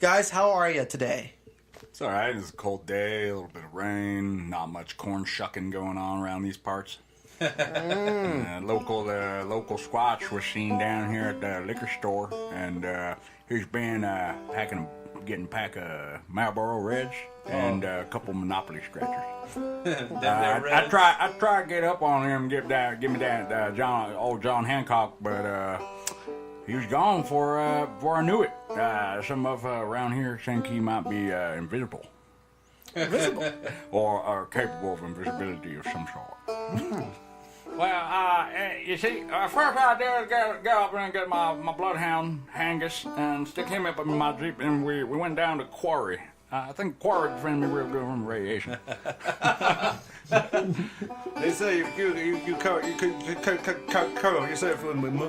Guys, how are you today? It's alright. It's a cold day, a little bit of rain, not much corn shucking going on around these parts. Local Squatch was seen down here at the liquor store, and he's been getting a pack of Marlboro Reds and a couple Monopoly scratchers. I try to get up on him, give me that John Hancock, but he was gone before I knew it. Some of around here think he might be invisible. Invisible? or capable of invisibility of some sort. Well, you see, first I did go up and get my bloodhound, Angus, and stick him up in my Jeep, and we went down to Quarry. I think Quarry defended me real good from radiation. They say you cover yourself with mud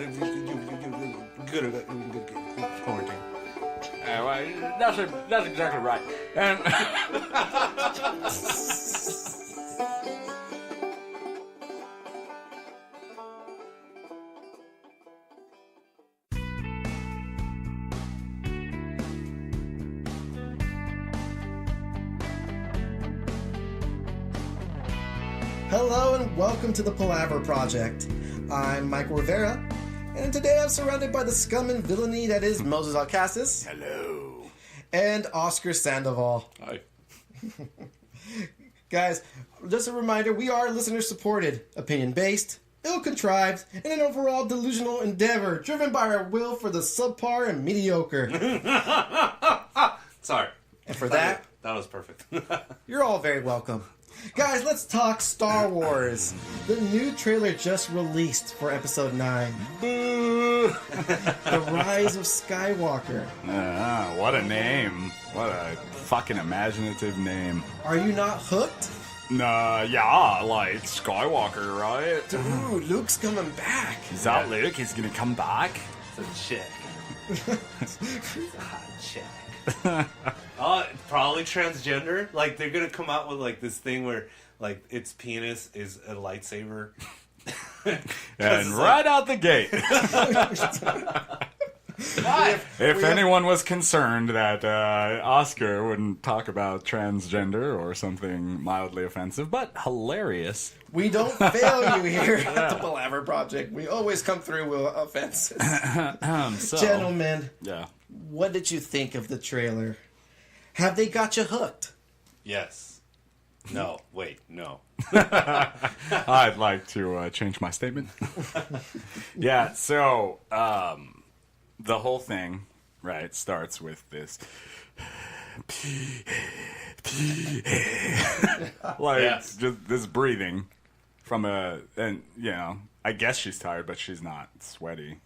if you good at quarantine. Well, that's exactly right. And Hello and welcome to the Palaver Project. I'm Michael Rivera, and today I'm surrounded by the scum and villainy that is Moses Alcastis. hello. And Oscar Sandoval. Hi. Guys, just a reminder, we are listener-supported, opinion-based, ill-contrived, and an overall delusional endeavor driven by our will for the subpar and mediocre. Sorry. And for that was perfect. you're all very welcome. Guys, let's talk Star Wars. The new trailer just released for Episode 9. Boo! The Rise of Skywalker. What a name. What a fucking imaginative name. Are you not hooked? Yeah, like Skywalker, right? Dude, Luke's coming back. Is that Luke? He's gonna come back? It's a chick. It's a hot chick. Probably transgender. Like, they're gonna come out with like this thing where like its penis is a lightsaber. And right out the gate. If anyone was concerned that Oscar wouldn't talk about transgender or something mildly offensive, but hilarious. We don't fail you here at the Palaver Project. We always come through with offenses. Gentlemen, yeah. What did you think of the trailer? Have they got you hooked? Yes. No. Wait. No. I'd like to change my statement. Yeah, so the whole thing, right, starts with this like yes. just this breathing from and you know, I guess she's tired, but she's not sweaty.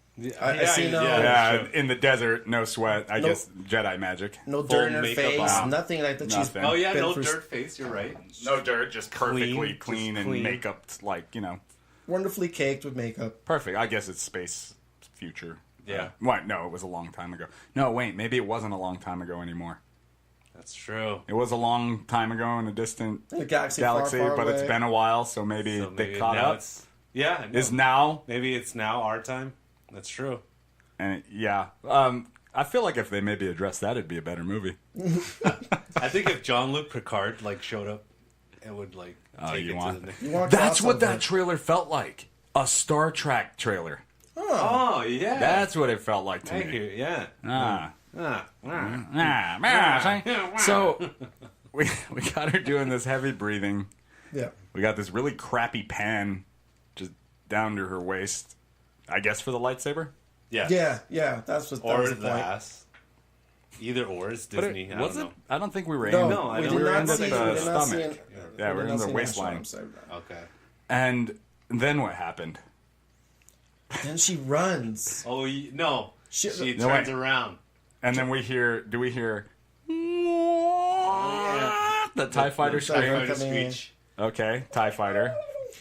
I see no... Yeah, in the desert, no sweat. I guess Jedi magic. No dirt in her face, nothing like that. Nothing. Oh yeah, no dirt face, you're right. No dirt, just perfectly clean and makeup, like, you know. Wonderfully caked with makeup. Perfect. I guess it's space future. Yeah. What? No, it was a long time ago. No, wait, maybe it wasn't a long time ago anymore. That's true. It was a long time ago in a distant galaxy far, far but away. It's been a while, so maybe they caught up. Yeah. No. Is now. Maybe it's now our time. That's true. And yeah. I feel like if they maybe addressed that, it'd be a better movie. I think if Jean-Luc Picard like showed up, it would like take it to the next. That's what that trailer felt like. A Star Trek trailer. Oh yeah. That's what it felt like to Thank me. you. Yeah. So we got her doing this heavy breathing. Yeah. We got this really crappy pan just down to her waist. I guess for the lightsaber. Yeah. Yeah. That's what. Or was the the point. ass. Either or is Disney. I don't know. I don't think we were No, in. No, I we don't. did We were not in see. the stomach. Yeah, we're in the waistline. Okay. And then what happened? Then she runs. Oh no! She turns around. And then we hear. Do we hear? The TIE fighter Fighter scream. Screech. Okay, TIE fighter.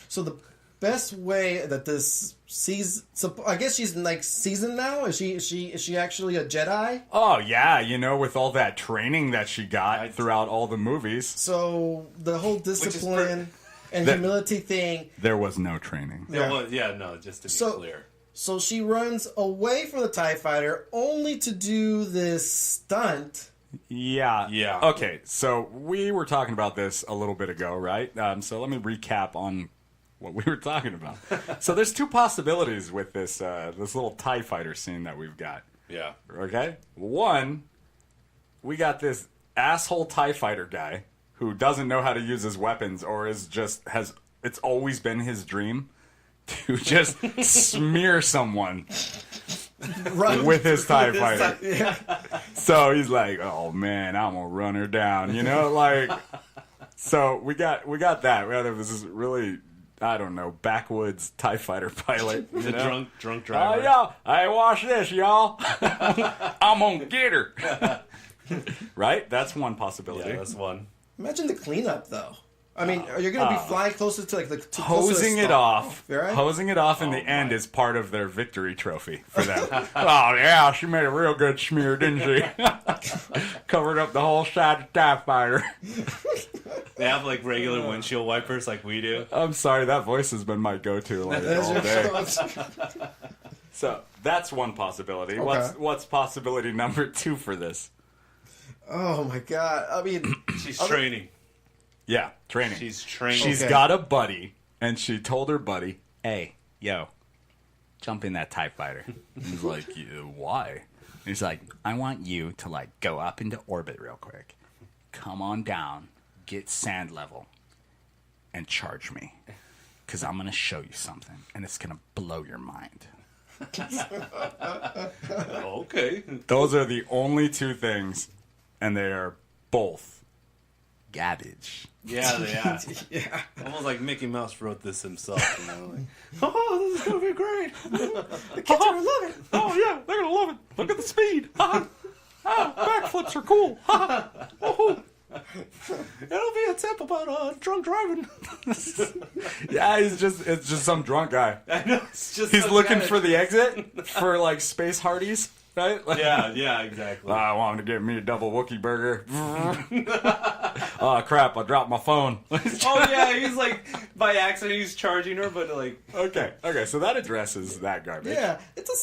So the best way that this season, so I guess she's like seasoned now. Is she actually a Jedi? Oh yeah, you know, with all that training that she got throughout all the movies. So the whole discipline and humility thing. There was no training. Yeah. Well, yeah, no, just to be clear. So she runs away from the TIE fighter only to do this stunt. Yeah. Yeah. Okay, so we were talking about this a little bit ago, right? So let me recap on what we were talking about. So there's two possibilities with this this little TIE fighter scene that we've got. Yeah. Okay? One, we got this asshole TIE fighter guy who doesn't know how to use his weapons or it's always been his dream to just smear someone with his TIE fighter. Yeah. So he's like, oh man, I'm gonna run her down, you know, like. So we got that. We had this really, I don't know, backwoods TIE fighter pilot. The drunk driver. Oh yeah, hey, watch this, y'all. I'm gonna get her. Right? That's one possibility. Yeah, that's one. Imagine the cleanup, though. I mean, you're going to be flying closer to like the Hosing it off. Right? Hosing it off in the end is part of their victory trophy for them. Oh yeah, she made a real good smear, didn't she? Covered up the whole side of TIE fighter. They have like regular windshield wipers like we do. I'm sorry, that voice has been my go-to like all day. So that's one possibility. Okay. What's possibility number 2 for this? Oh my god! I mean, She's training. Yeah, training. She's training. She's Okay. got a buddy, and she told her buddy, "Hey, yo, jump in that TIE fighter." He's like, "Why?" He's like, "I want you to like go up into orbit real quick, come on down, get sand level, and charge me, because I'm gonna show you something, and it's gonna blow your mind." Okay. Those are the only 2 things, and they are both garbage. Yeah, they are. yeah. Almost like Mickey Mouse wrote this himself. You know, like, oh, this is gonna be great. The kids are gonna love it. Oh yeah, they're gonna love it. Look at the speed. Backflips are cool. Oh. It'll be a tip about drunk driving. Yeah, it's just some drunk guy. I know. It's just He's some looking guy for the exit for like Space Hardies, right? Like, Yeah, exactly. I want him to get me a double Wookiee burger. Oh crap! I dropped my phone. Oh yeah, he's like by accident he's charging her, but like Okay, so that addresses that garbage. Yeah, it's a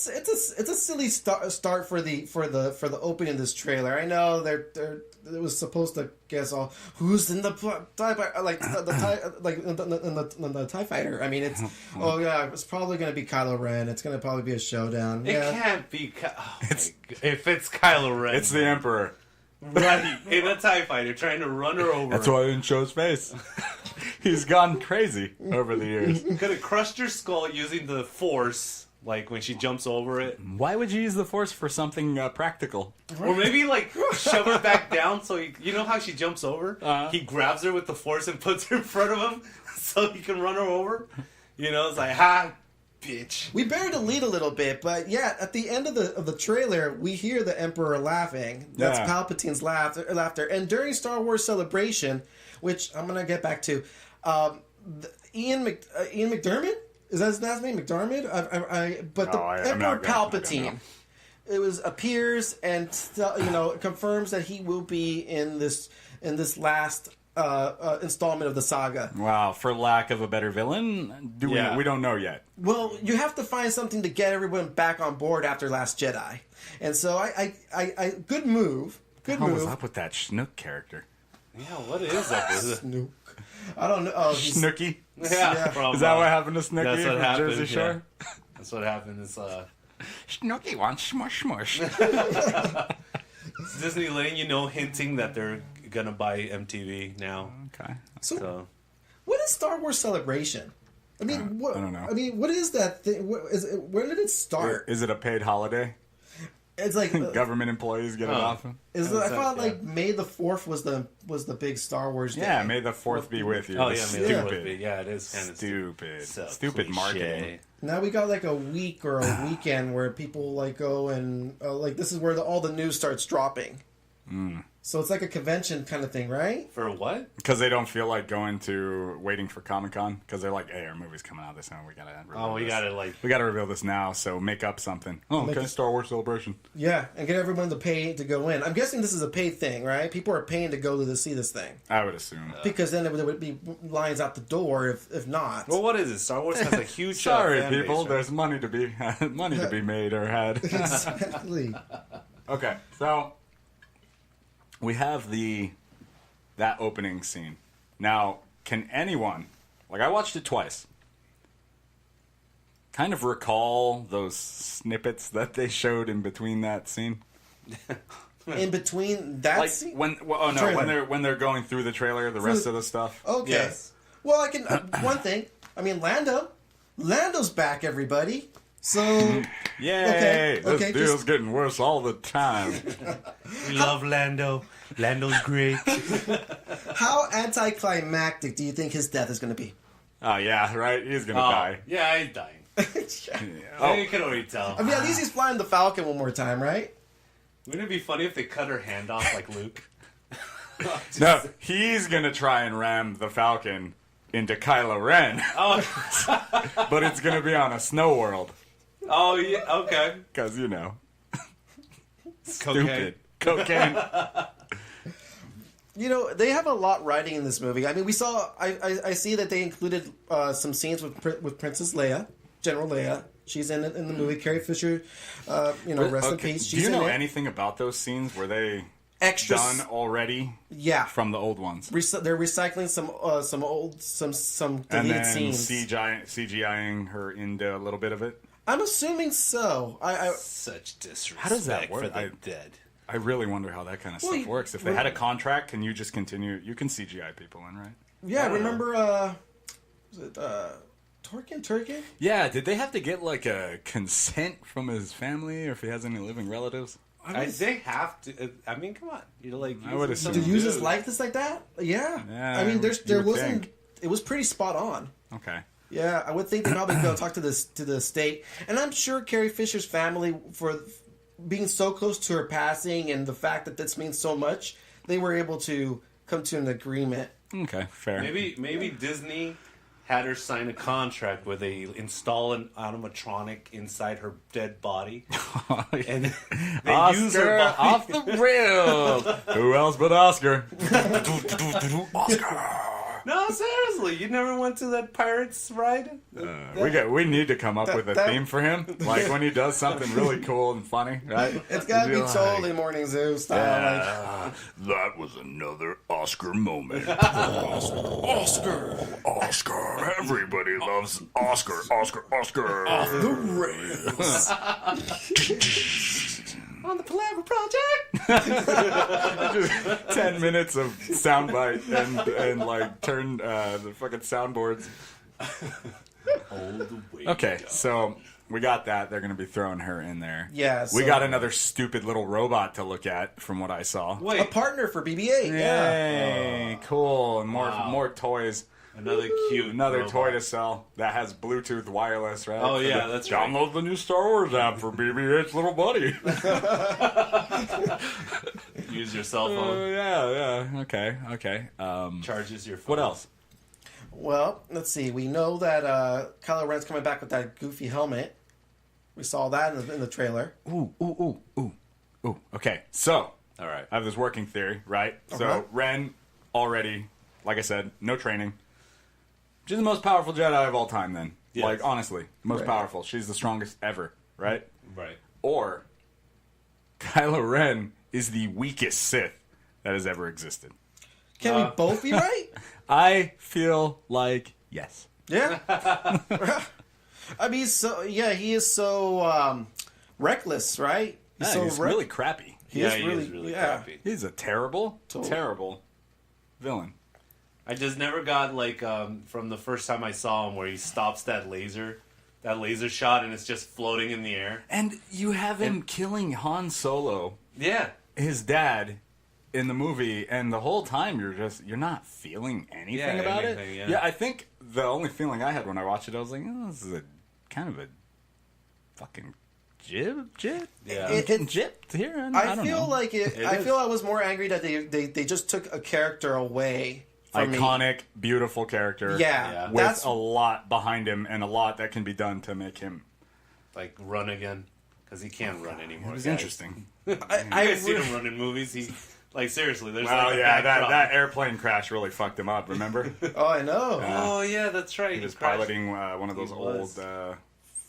silly start for the opening of this trailer. I know it was supposed to guess all who's in the TIE like the TIE fighter. I mean, it's it's probably going to be Kylo Ren. It's going to probably be a showdown. it can't be. If it's Kylo Ren, It's the Emperor. right in a TIE fighter trying to run her over. That's why I didn't show his face. He's gone crazy over the years. Could have crushed her skull using the Force, like when she jumps over it. Why would you use the Force for something practical? Or maybe like shove her back down so you know how she jumps over? He grabs her with the Force and puts her in front of him so he can run her over. You know, it's like, ha, bitch. We buried the lead a little bit, but yeah, at the end of the trailer, we hear the Emperor laughing. That's Yeah. Palpatine's laughter. And during Star Wars Celebration, which I'm gonna get back to, Ian McDermott, is that his last name? McDermott? But the I'm Emperor not gonna- I don't Palpatine. know. Appears and confirms that he will be in this last installment of the saga. Wow, for lack of a better villain, we don't know yet. Well, you have to find something to get everyone back on board after Last Jedi, and so I good move. Good What move. was up with that Schnook character? Yeah, what is up with it? Snook. I don't know. Oh, he's, Snooky? Yeah, from, Is that what happened to Snooky that's what from happened, Jersey Shore? yeah. That's what happened. It's Snooky wants smush smush. Disney letting you know, hinting that they're gonna buy MTV now. Okay. So what is Star Wars Celebration? I mean, what? I don't know. I mean, what is that thing? Where did it start? Is it a paid holiday? It's like Government employees get it off? I thought like May the 4th was the big Star Wars day. Yeah, may the 4th be with you. oh yeah, It's maybe Yeah. it would be. Yeah, it is kind of Stupid. so Stupid cliche. marketing. Now we got like a week or a weekend where people like go and like this is where all the news starts dropping. So it's like a convention kind of thing, right? For what? Because they don't feel like waiting for Comic-Con. Because they're like, hey, our movie's coming out this time. We gotta reveal this now. So make up something. Oh, okay. Star Wars Celebration. Yeah, and get everyone to pay to go in. I'm guessing this is a paid thing, right? People are paying to go to see this thing. I would assume. Because then there would be lines out the door if not. Well, what is it? Star Wars has a huge Sorry, fan people. base, right? There's money to be made or had. Exactly. Okay, so we have that opening scene. Now, can anyone, like I watched it twice, kind of recall those snippets that they showed in between that scene? In between that Like scene? when they're going through the trailer, the rest of the stuff. Okay. Yes. Well, I can one thing. I mean, Lando's back, everybody. So Yay! Okay, This deal's getting worse all the time. We love Lando. Lando's great. how anticlimactic do you think his death is going to be? Oh yeah, right. He's gonna die. Yeah, he's dying. Oh. You can already tell. I mean, at least he's flying the Falcon one more time, right? Wouldn't it be funny if they cut her hand off like Luke? No, he's gonna try and ram the Falcon into Kylo Ren, Oh, but it's gonna be on a snow world. oh yeah, okay. Because, Cocaine. Cocaine. You know, they have a lot riding in this movie. I mean, we saw. I see that they included some scenes with Princess Leia, General Leia. She's in the movie. Carrie Fisher, rest in peace. Do you know anything about those scenes? Were they Extras. done already? Yeah, From the old ones? they're recycling some And deleted then scenes. CGIing her into a little bit of it? I'm assuming so. Such disrespect How does that work? for the dead. I really wonder how that kind of stuff works. If they had a contract, can you just continue? You can CGI people in, right? Yeah, remember? Was it Turkin? Yeah, did they have to get like a consent from his family, or if he has any living relatives? They have to. I mean, come on. You're like, I would using assume. To some use his dude. likeness like that? Yeah. Yeah, I mean, there you would wasn't. think. It was pretty spot on. Okay. Yeah, I would think they probably go talk to the state, and I'm sure Carrie Fisher's family, for being so close to her passing and the fact that this means so much, they were able to come to an agreement. Okay, fair. Maybe Disney had her sign a contract where they install an animatronic inside her dead body, and they use her Oscar body. off the rails. Who else but Oscar? Oscar. No, seriously, you never went to that Pirates ride? We need to come up with a that- theme for him. Like when he does something really cool and funny, right? It's got to be You'd totally Morning Zoo style. That was another Oscar moment. Oscar. Everybody loves Oscar. Oscar. Like, the rails. On the Palaver Project? Just 10 minutes of soundbite and like turn the fucking soundboards. Okay, so we got that. They're going to be throwing her in there. Yeah, We so- got another stupid little robot to look at from what I saw. Wait, A partner for BB-8. Yeah. Yay, cool. And more toys. another cute Another robot. toy to sell that has Bluetooth wireless, right? Oh, yeah, that's right. Download the new Star Wars app for BB-8's little buddy. Use your cell phone. Yeah. Okay. Charges your phone. What else? Well, let's see. We know that Kylo Ren's coming back with that goofy helmet. We saw that in the trailer. Ooh. Okay, so All right. I have this working theory, right? So Okay. Ren already, like I said, no training. She's the most powerful Jedi of all time. Then, Yes. like honestly, most Right. powerful. She's the strongest ever, right? Right. Or Kylo Ren is the weakest Sith that has ever existed. Can we both be right? I feel like yes. Yeah. I mean, he is so reckless, right? Yeah, so he's really crappy. He Yeah, is he really, is really yeah. crappy. He's a terrible villain. I just never got from the first time I saw him where he stops that laser shot and it's just floating in the air. And you have him killing Han Solo, Yeah. his dad, in the movie, and the whole time you're not feeling anything about it. anything, yeah. I think the only feeling I had when I watched it, I was like, oh, this is a kind of a fucking Jib? Yeah. I'm getting gypped here. I don't feel know. like it. I feel I was more angry that they just took a character away from me. Iconic, beautiful character. Yeah, with a lot behind him and a lot that can be done to make him like run again, because he can't run anymore. It was guys. interesting. I've seen him run in movies. He like seriously. There's Well, like a yeah, backdrop. that airplane crash really fucked him up. Remember? Oh, I know. Oh yeah, that's right. He was crashed. piloting one of those old.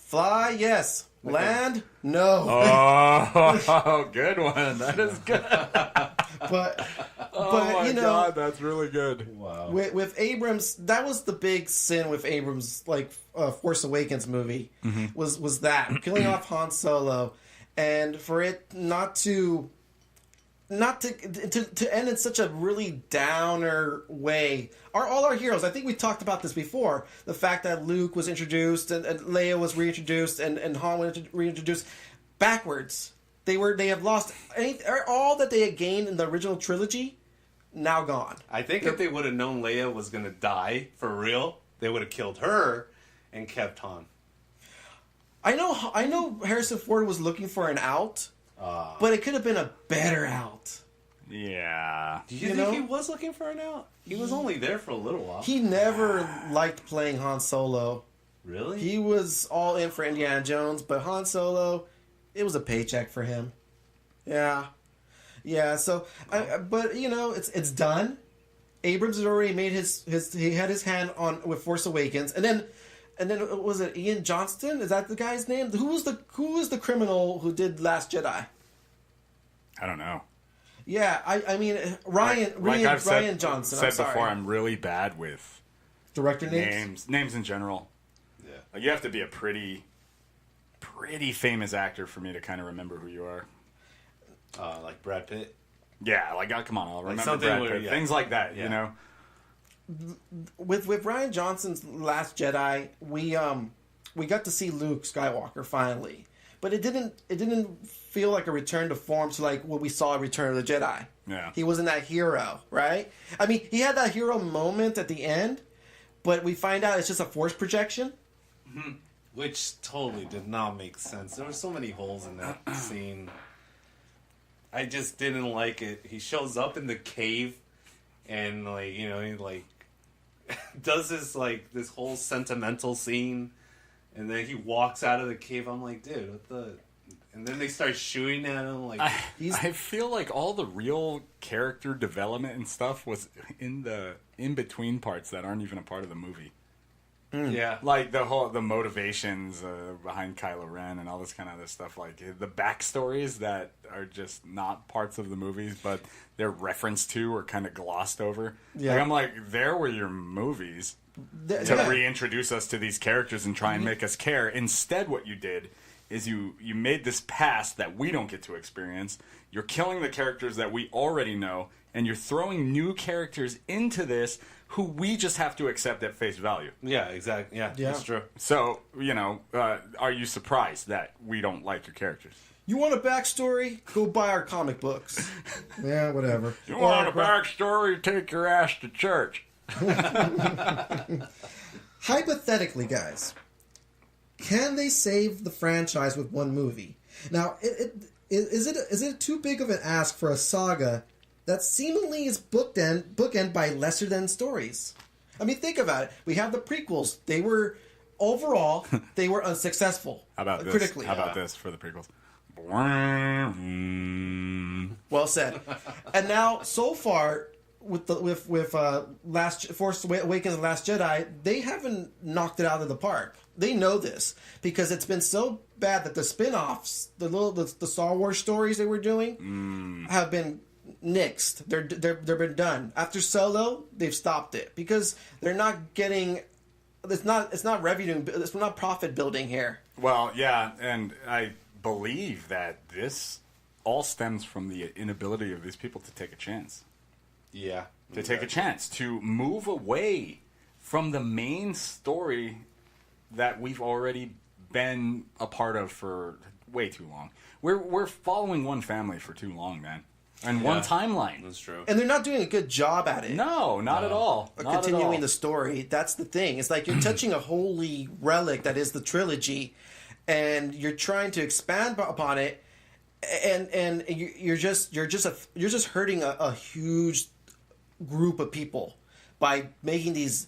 Fly, yes. Land, no. Oh, good one. That is good. But Oh my you know, god, that's really good. Wow. with Abrams, that was the big sin with Abrams, like Force Awakens movie, was that killing off Han Solo, and for it not to end in such a really downer way. All our heroes, I think we talked about this before, the fact that Luke was introduced and Leia was reintroduced and Han was reintroduced backwards. They have lost all that they had gained in the original trilogy, now gone. I think if they would have known Leia was gonna die for real, they would have killed her and kept Han. I know Harrison Ford was looking for an out, but it could have been a better out. Yeah. Do you You think know? he was looking for an out? He was only there for a little while. He never liked playing Han Solo. Really? He was all in for Indiana Jones, but Han Solo, it was a paycheck for him. Yeah. So, but you know, it's done. Abrams has already made he had his hand on with Force Awakens, and then was it Ian Johnston? Is that the guy's name? Who was the criminal who did Last Jedi? I don't know. Yeah, I mean Ryan Johnson. Said I'm sorry. before, I'm really bad with Director names. names in general. Yeah. Like, you have to be a pretty famous actor for me to kind of remember who you are. Like Brad Pitt. Yeah, like, come on, I'll remember something Brad where- Pitt. yeah. Things like that, Yeah. you know. With Ryan Johnson's Last Jedi, we got to see Luke Skywalker finally, but it didn't feel like a return to form to like what we saw in Return of the Jedi. Yeah. He wasn't that hero, right? I mean, he had that hero moment at the end, but we find out it's just a force projection. Which totally did not make sense. There were so many holes in that scene. I just didn't like it. He shows up in the cave and he does this whole sentimental scene, and then he walks out of the cave. I'm like, dude, what the? And then they start shooting at him. Like, I feel like all the real character development and stuff was in the in-between parts that aren't even a part of the movie. yeah, Like the motivations behind Kylo Ren and all this kind of other stuff, like the backstories that are just not parts of the movies, but they're referenced to or kind of glossed over. Yeah. Like, I'm like, there were your movies to Yeah. reintroduce us to these characters and try and make us care. Instead, what you did is you made this past that we don't get to experience. You're killing the characters that we already know, and you're throwing new characters into this who we just have to accept at face value. yeah, exactly. Yeah, that's true. So, are you surprised that we don't like your characters? You want a backstory? Go buy our comic books. Yeah, whatever. You want a backstory? Take your ass to church. Hypothetically, guys, can they save the franchise with one movie? Now, is it too big of an ask for a saga that seemingly is bookend by lesser than stories? I mean, think about it. We have the prequels. They were overall unsuccessful. How about this? Critically? How about this for the prequels? Well said. And now, so far, with Force Awakens and Last Jedi, they haven't knocked it out of the park. They know this because it's been so bad that the spin-offs, the Star Wars stories they were doing, have been nixed. They've been done. After Solo, they've stopped it because they're not getting. It's not revenue. It's not profit building here. Well, yeah, and I believe that this all stems from the inability of these people to take a chance. Yeah, To take a chance to move away from the main story that we've already been a part of for way too long. We're following one family for too long, man. And one timeline. That's true. And they're not doing a good job at it. No, not at all. Not Continuing at all. the story. That's the thing. It's like you're touching a holy relic that is the trilogy, and you're trying to expand upon it, and you're just hurting a huge group of people by making these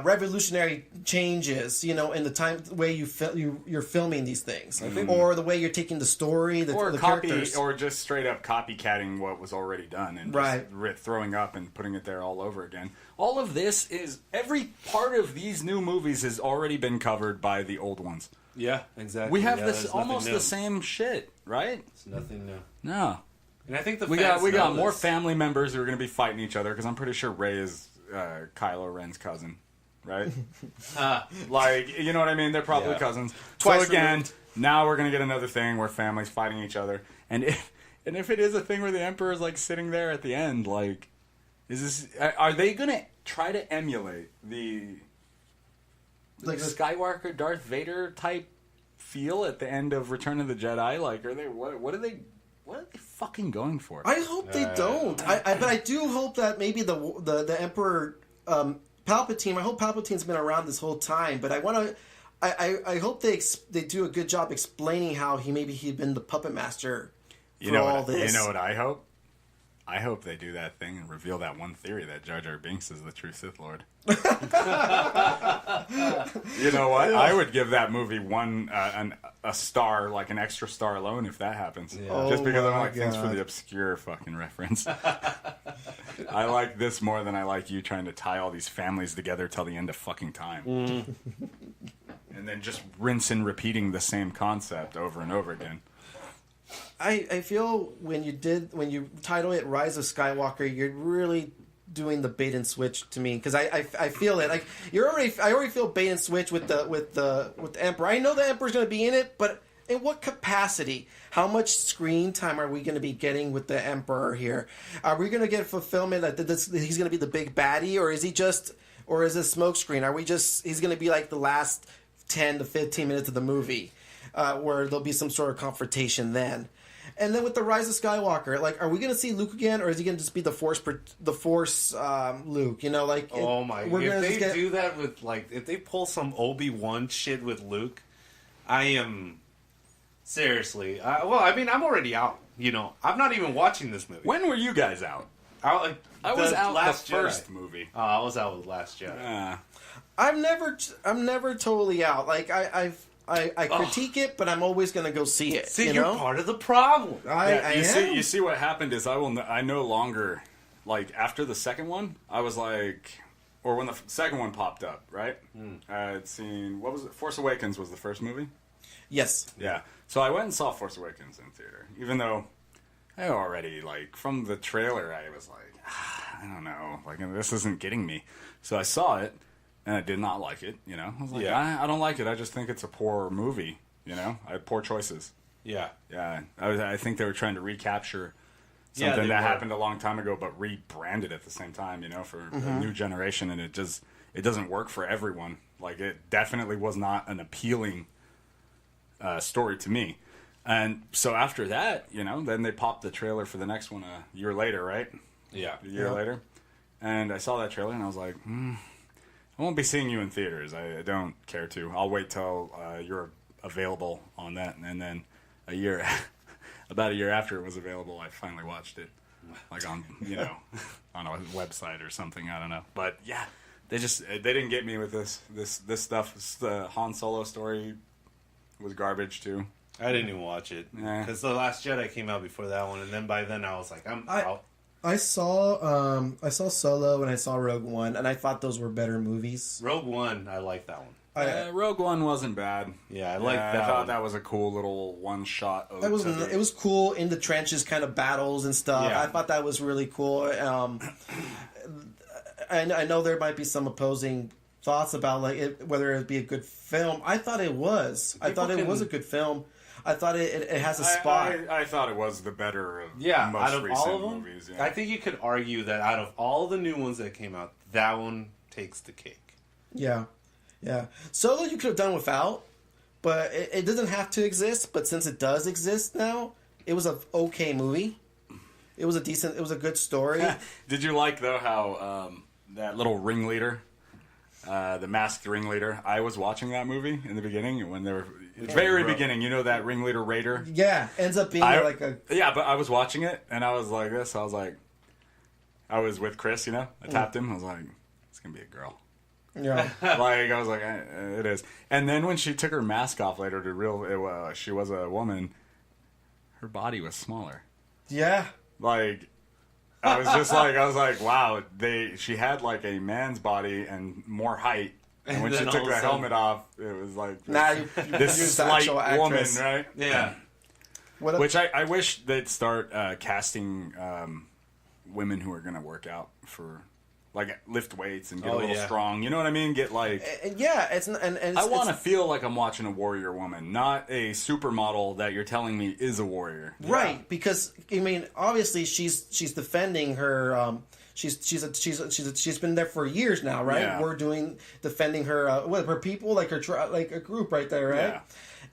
revolutionary changes, in the way you're filming these things, or the way you're taking the story, the characters, or just straight up copycatting what was already done and just throwing up and putting it there all over again. All of this is every part of these new movies has already been covered by the old ones. Yeah, exactly. We have this almost the same shit, right? It's nothing new. No, and I think we got more family members who are going to be fighting each other because I'm pretty sure Rey is Kylo Ren's cousin, right? Like, you know what I mean? They're probably cousins. Twice so again, removed. now we're going to get another thing where families fighting each other, and if it is a thing where the Emperor is like sitting there at the end, like, are they going to try to emulate the Skywalker Darth Vader type feel at the end of Return of the Jedi? Like, are they what are they fucking going for? I hope they don't. But I do hope that maybe the Emperor Palpatine. I hope Palpatine's been around this whole time. But I hope they do a good job explaining how he'd been the puppet master for all this. You know what I hope? I hope they do that thing and reveal that one theory that Jar Jar Binks is the true Sith Lord. You know what? I would give that movie a star, like an extra star alone, if that happens. Yeah. Just because I'm like, thanks for the obscure fucking reference. I like this more than I like you trying to tie all these families together till the end of fucking time. And then just rinse and repeating the same concept over and over again. I feel when you title it Rise of Skywalker, you're really doing the bait and switch to me, because I feel it. Like, I already feel bait and switch with the Emperor. I know the Emperor's going to be in it, but in what capacity? How much screen time are we going to be getting with the Emperor here? Are we going to get fulfillment that he's going to be the big baddie, or is it smoke screen? He's going to be like the last 10 to 15 minutes of the movie, where there'll be some sort of confrontation then? And then with the Rise of Skywalker, like, are we going to see Luke again, or is he going to just be the Force Luke? Oh my! If they do that with, like, if they pull some Obi-Wan shit with Luke, I am seriously. I'm already out. I'm not even watching this movie. When were you guys out? I was out last the first movie. Oh, I was out with Last Jedi. I'm never totally out. Like, I critique it, but I'm always going to go see it. See, you're part of the problem. You see what happened is I no longer, like, after the second one, I was like, or when the second one popped up, right? I had seen, what was it? Force Awakens was the first movie? Yes. Yeah. So I went and saw Force Awakens in theater, even though I already, like, from the trailer, I was like, I don't know, like, this isn't getting me. So I saw it. And I did not like it, I was like, I don't like it. I just think it's a poor movie, I had poor choices. Yeah. Yeah. I think they were trying to recapture something that happened a long time ago, but rebranded at the same time, for a new generation. And it doesn't work for everyone. Like, it definitely was not an appealing story to me. And so after that, then they popped the trailer for the next one a year later, right? Yeah. A year later. And I saw that trailer and I was like, I won't be seeing you in theaters. I don't care to. I'll wait till you're available on that. And then about a year after it was available, I finally watched it. Like on, on a website or something. I don't know. But yeah, they didn't get me with this stuff. The Han Solo story was garbage too. I didn't even watch it. Because The Last Jedi came out before that one. And then by then I was like, I'm out. I saw Solo and I saw Rogue One, and I thought those were better movies. Rogue One, I like that one. Rogue One wasn't bad. Yeah, I like that. I thought that was a cool little one shot. It was cool in the trenches kind of battles and stuff. Yeah. I thought that was really cool. I know there might be some opposing thoughts about whether it'd be a good film. I thought it was. I thought it was a good film. I thought it has a spot. I thought it was the better of most out of recent all of them, movies. I think you could argue that out of all the new ones that came out, that one takes the cake. Yeah. Solo you could have done without, but it doesn't have to exist. But since it does exist now, it was an okay movie. It was a good story. Did you like, though, how that little ringleader the Masked Ringleader. I was watching that movie in the beginning when they were very beginning. You know that ringleader raider. Yeah, ends up being like a. Yeah, but I was watching it and I was like this. I was like, I was with Chris. You know, I tapped him. I was like, it's gonna be a girl. Yeah. Like I was like, it is. And then when she took her mask off later to real, she was a woman. Her body was smaller. Yeah. Like, I was like, wow. She had like a man's body and more height. And when she took the helmet off, it was like this slight woman, right? Yeah. Which I wish they'd start casting women who are gonna work out for. Like lift weights and get a little strong. You know what I mean? Get like yeah. It's and I want to feel like I'm watching a warrior woman, not a supermodel that you're telling me is a warrior. Right, yeah. Because I mean, obviously she's defending her. She's been there for years now, right? Yeah. We're defending her her people, like like a group right there, right? Yeah.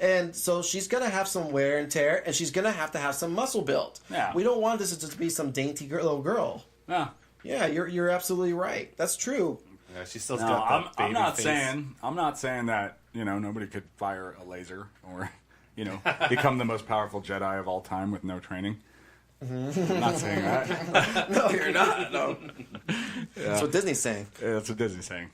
And so she's gonna have some wear and tear, and she's gonna have to have some muscle build. Yeah. We don't want this to just be some dainty little girl. Yeah. Yeah, you're absolutely right. That's true. Yeah, she still's got that baby face. I'm not saying that nobody could fire a laser or become the most powerful Jedi of all time with no training. I'm not saying that. No, you're not. No. Yeah. That's what Disney's saying. Yeah, that's what Disney's saying.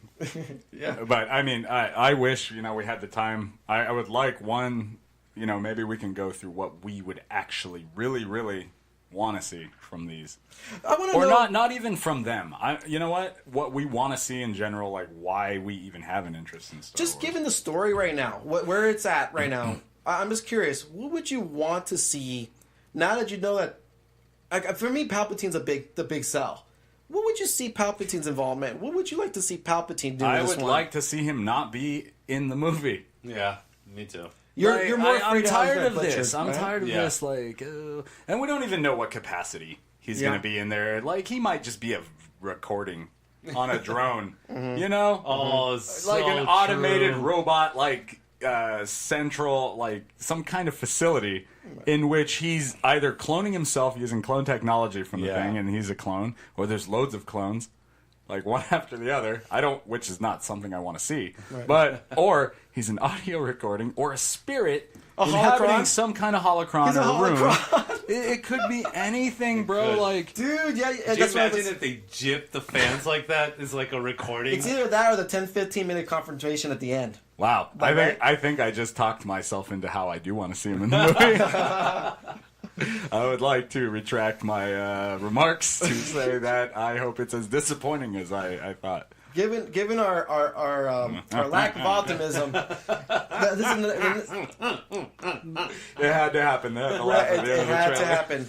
Yeah. But I mean, I wish we had the time. I would like one. Maybe we can go through what we would actually really want to see from these, not even from them. You know what we want to see in general, like why we even have an interest in Star Wars. Given the story right now, where it's at right now, I'm just curious. What would you want to see now that you know that? For me, Palpatine's the big sell. What would you see Palpatine's involvement? What would you like to see Palpatine do? I would like to see him not be in the movie. Yeah, me too. You're more afraid I'm tired of butchered, this. I'm right? tired of this. Like, and we don't even know what capacity he's going to be in there. Like, he might just be a recording on a drone. Oh, so like an automated true. robot, like central, like some kind of facility in which he's either cloning himself using clone technology from the thing, and he's a clone, or there's loads of clones. Like one after the other. Which is not something I want to see. Right. Or he's an audio recording or a spirit inhabiting some kind of holocron He's or a room. holocron. It could be anything, bro. Like, dude, yeah. Could you imagine if they gypped the fans like that? Is like a recording. It's either that or the 10-15 minute confrontation at the end. Wow. I think I just talked myself into how I do want to see him in the movie. I would like to retract my remarks to say that I hope it's as disappointing as I thought. Given our lack of optimism, it had to happen. It had to happen.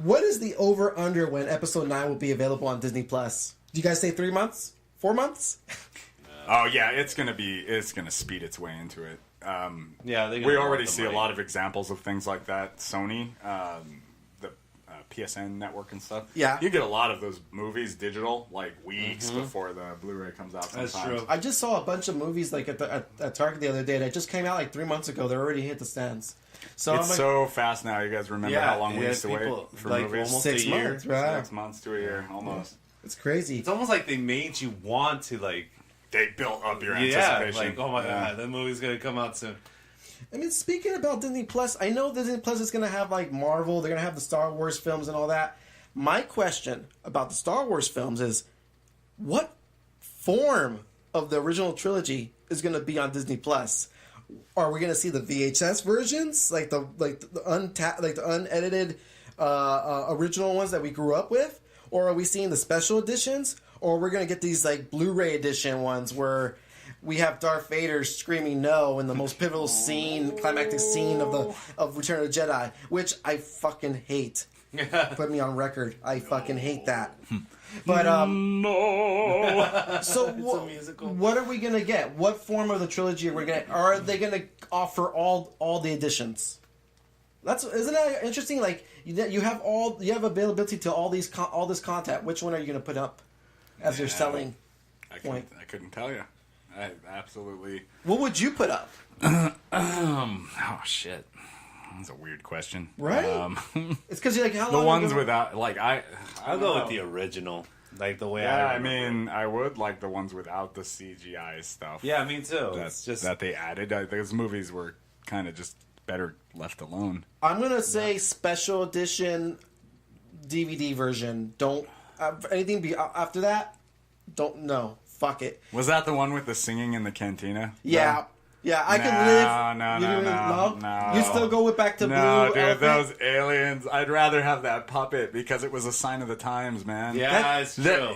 What is the over under when Episode 9 will be available on Disney Plus? Do you guys say 3 months? 4 months? Oh yeah, it's gonna speed its way into it. We already see a lot of examples of things like that. Sony, the PSN network and stuff. Yeah, you get a lot of those movies digital like weeks before the Blu-ray comes out. Sometimes. That's true. I just saw a bunch of movies like at Target the other day that just came out like 3 months ago. They already hit the stands. So it's so fast now. You guys remember how long we used to wait for movies? Almost 6 a year. months, right? 6 months to a year, almost. It's crazy. It's almost like they made you want to like. They built up your anticipation. Like, oh my god, that movie's gonna come out soon. I mean, speaking about Disney Plus, I know Disney Plus is going to have like Marvel. They're going to have the Star Wars films and all that. My question about the Star Wars films is, what form of the original trilogy is going to be on Disney Plus? Are we going to see the VHS versions, like the unedited original ones that we grew up with, or are we seeing the special editions, or we're going to get these like Blu-ray edition ones where we have Darth Vader screaming no in the most pivotal scene, climactic scene of Return of the Jedi, which I fucking hate. Put me on record. I fucking hate that. But no. So what are we gonna get? What form of the trilogy are we gonna? Are they gonna offer all the editions? Isn't that interesting? Like you have availability to all this content. Which one are you gonna put up as your selling point? I couldn't tell you. I absolutely. What would you put up? Oh shit, that's a weird question. Right? It's because you're like how the long ones ago? without like I'll go with the original. Like the way Yeah, I I remember. mean, I would like the ones without the CGI stuff. Yeah, me too. It's just That they added. Those movies were kind of just better left alone. I'm gonna say special edition DVD version. Don't anything be after that. Don't know. Fuck it. Was that the one with the singing in the cantina? Yeah. Yeah, I No, can live. no, You no, didn't no. You still go with back to No, Blue dude, Elephant? those aliens. I'd rather have that puppet because it was a sign of the times, man. yeah, it's true. The You're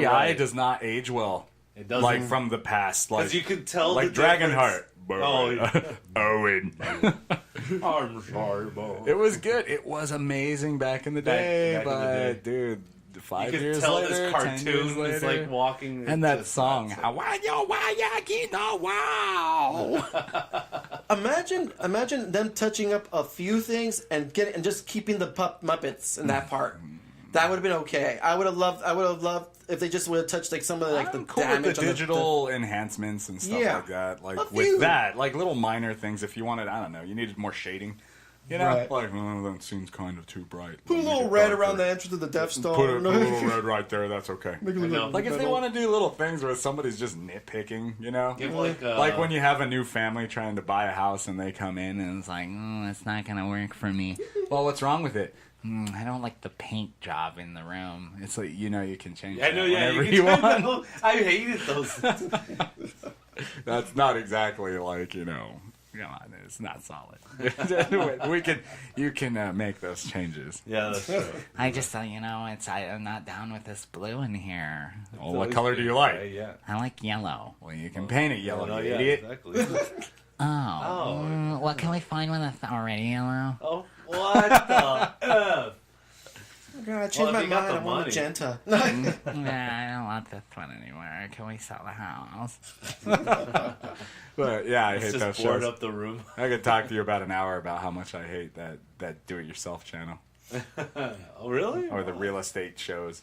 CGI right. does not age well. It doesn't. Like from the past. Like Because you could tell like the Dragonheart. difference. Owen. I'm sorry, Bo. It was good. It was amazing back in the day, Back in the but day. dude, You 5 could years tell later, this 10 cartoon years later, is like walking. and that just song, nuts. wow. Imagine them touching up a few things and just keeping the Muppets in that part. That would have been okay. I would have loved if they just would have touched like some of the like I'm the cool with damage the on digital enhancements and stuff Yeah. like that. Like A with few. that, like little minor things. If you wanted, I don't know, you needed more shading. You know, Right. like that seems kind of too bright. Put a Make little it red darker. around the entrance of the Death Star. Put a little red right there. That's okay. Make it look know. Like if they metal. want to do little things where somebody's just nitpicking, you know, Give like when you have a new family trying to buy a house and they come in and it's like, It's not gonna work for me. well, what's wrong with it? I don't like the paint job in the room. It's like you know you can change. I know, that yeah. whenever You you can want. tell I hated those. That's not exactly like come on, it's not solid. You can make those changes. Yeah, that's true. I just I'm not down with this blue in here. Well, what color do you like? Yeah. I like yellow. Well, you can paint it yellow, No, you yeah, idiot. exactly. Well, can we find one that's already yellow? Oh, what the F? God, I changed Well, if my you got mind. the I want money. magenta. Nah, I don't want this one anymore. Can we sell the house? But yeah, I hate Let's those just board shows. up the room. I could talk to you about an hour about how much I hate that do-it-yourself channel Oh, really? or the real estate shows.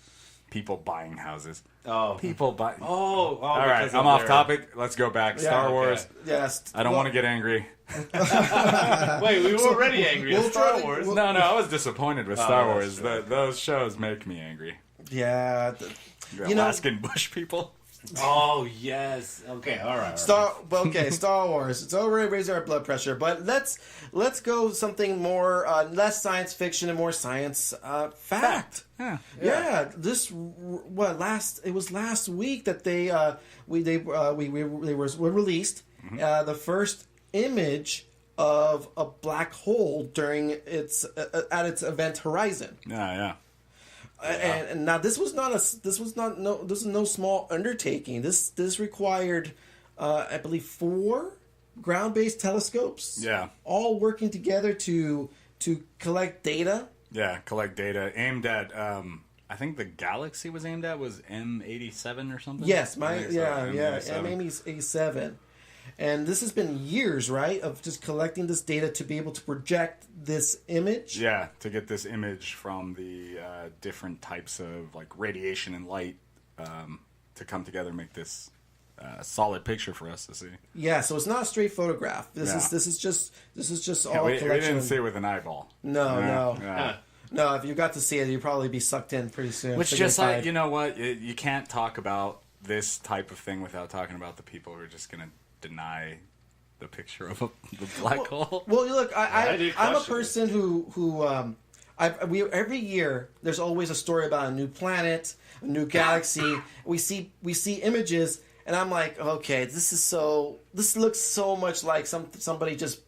People buying houses. Oh. People buy. Oh, All right, I'm off topic. Let's go back. Star okay. Wars. Yes. I don't want to get angry. Wait, we were already angry at we'll Star try to- Wars. we'll- No, I was disappointed with Star that's Wars. true. Those shows make me angry. Yeah. The You know- Alaskan bush people. Oh, yes. Okay, all right. Star Wars. It's already raising our blood pressure, but let's go something more less science fiction and more science fact. Yeah. Yeah, it was last week that they were released the first image of a black hole during its at its event horizon. Yeah. And now this is no small undertaking. This required, I believe, 4 ground-based telescopes. Yeah. all working together to collect data. Yeah, collect data aimed at. I think the galaxy was aimed at was M87 or something. Yes, I think so, M87. Amy's 87. And this has been years, right, of just collecting this data to be able to project this image. Yeah, to get this image from the different types of like radiation and light to come together, and make this solid picture for us to see. Yeah, so it's not a straight photograph. This Yeah. is just Yeah, all we collection. didn't see it with an eyeball. No. Yeah. No, if you got to see it, you'd probably be sucked in pretty soon. Which Forget just like five. you know what, you can't talk about this type of thing without talking about the people who are just gonna deny the picture of the black hole. Well, look, I did I'm a question person who every year there's always a story about a new planet, a new galaxy. We see images, and I'm like, okay, this looks so much like somebody just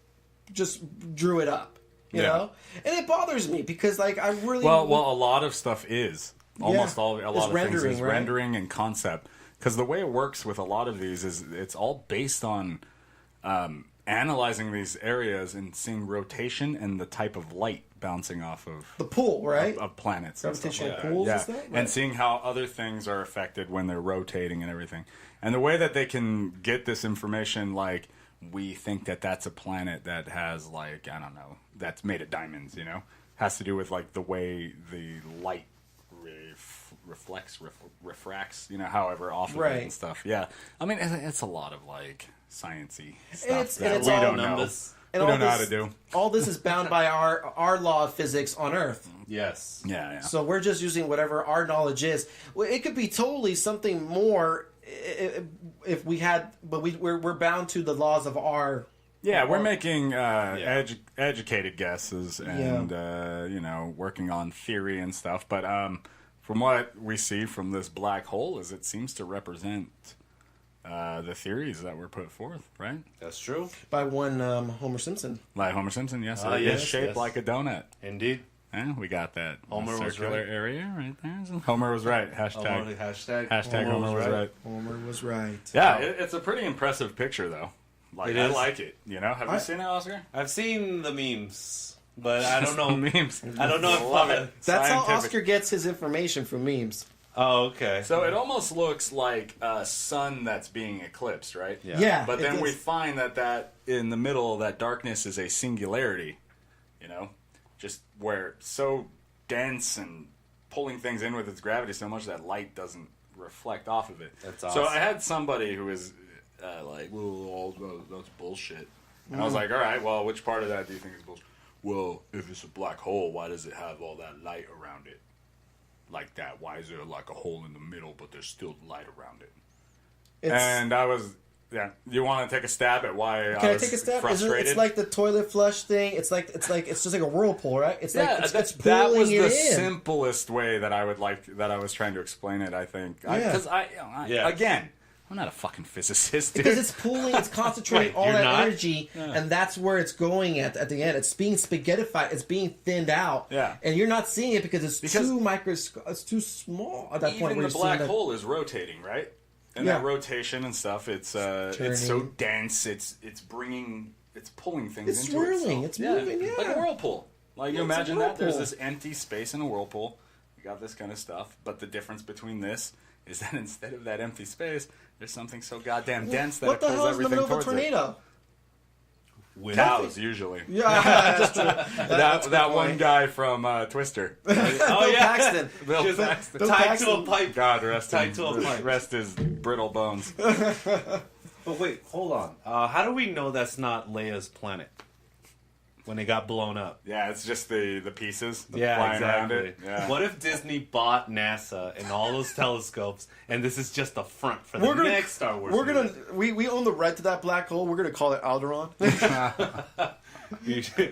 drew it up, you Yeah. know, and it bothers me because like I really Well, a lot of stuff is almost Yeah. a lot It's of things rendering, is right? rendering and concept. Because the way it works with a lot of these is it's all based on analyzing these areas and seeing rotation and the type of light bouncing off of the pool, right? of planets, and stuff Gravitational like that. pools yeah. and stuff? And Right. seeing how other things are affected when they're rotating and everything. And the way that they can get this information, like we think that that's a planet that has like I don't know, that's made of diamonds, you know, has to do with like the way the light refracts, you know, however off of it Right. and stuff. Yeah, I mean it's a lot of like sciencey stuff it's- that and it's we all don't know. numbers. And We all don't know how this- to do. All this is bound by our law of physics on Earth. Yes. Yeah. So we're just using whatever our knowledge is. Well, it could be totally something more if we had, but we're bound to the laws of our. Yeah, we're making educated guesses and working on theory and stuff. But from what we see from this black hole, is it seems to represent the theories that were put forth, right? That's true. By one Homer Simpson. Like Homer Simpson, yes, it yes, is shaped yes. like a donut. Indeed. Yeah, we got that Homer was circular right. area right there. Homer was right. Hashtag Homer was right. Homer was right. Yeah, it's a pretty impressive picture, though. Like, It I is. like it. You know, have you seen it, Oscar? I've seen the memes, but I don't know. Memes. I don't know if Love it. That's how Scientific. Oscar gets his information, from memes. Oh, okay. So it almost looks like a sun that's being eclipsed, right? Yeah. But it then we is. find that in the middle of that darkness is a singularity, you know? Just where it's so dense and pulling things in with its gravity so much that light doesn't reflect off of it. That's So awesome. I had somebody who was like, well, that's bullshit. And I was like, all right, well, which part of that do you think is bullshit? Well, if it's a black hole, why does it have all that light around it? Like that. Why is there like a hole in the middle, but there's still light around it? And I was, you want to take a stab at why Can I was take a step? frustrated? It's like the toilet flush thing. It's just like a whirlpool, right? It's like it's that pulling was it the in. simplest way that I was trying to explain it. I think because again, I'm not a fucking physicist, dude. Because it's pulling, it's concentrating all you're that not? energy, and that's where it's going at the end. It's being spaghettified. It's being thinned out. Yeah. And you're not seeing it because it's too small at that point. Even Where the you're black seeing hole is rotating, right? And Yeah. that rotation and stuff, it's so turning. dense. It's pulling things It's into swirling, itself. it's moving, yeah. Like a whirlpool. Like you Yeah, it's a imagine that there's whirlpool. this empty space in a whirlpool. You got this kind of stuff, but the difference between this is that instead of that empty space, there's something so goddamn dense that What it the pulls hell is in the everything middle of a towards it. tornado? Cows usually. Yeah, just That one guy from Twister. Bill Paxton. Bill Just Paxton. Bill tied Paxton. to a pipe. God rest Tied him. to a pipe. Rest his brittle bones. But wait, hold on. How do we know that's not Leia's planet when it got blown up? Yeah, it's just the pieces Yeah, flying around exactly. it. Yeah. What if Disney bought NASA and all those telescopes, and this is just a front for the next Star Wars? We own the right to that black hole. We're gonna call it Alderaan.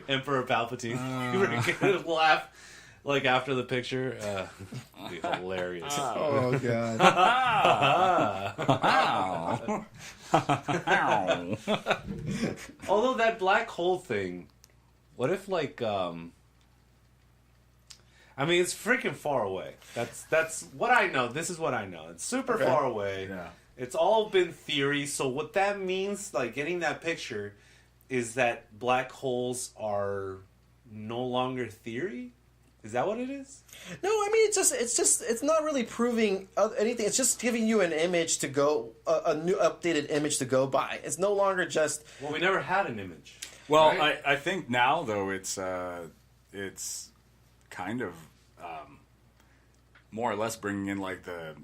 Emperor Palpatine. You were gonna laugh like after the picture. It'd be hilarious. Oh god. Although that black hole thing, what if like I mean, it's freaking far away. That's what I know. This is what I know. It's super far away. Yeah. It's all been theory. So what that means, like getting that picture, is that black holes are no longer theory. Is that what it is? No, I mean it's not really proving anything. It's just giving you an image to go, a new updated image to go by. It's no longer just. Well, we never had an image. Well, right? I think now though it's kind of more or less bringing in like the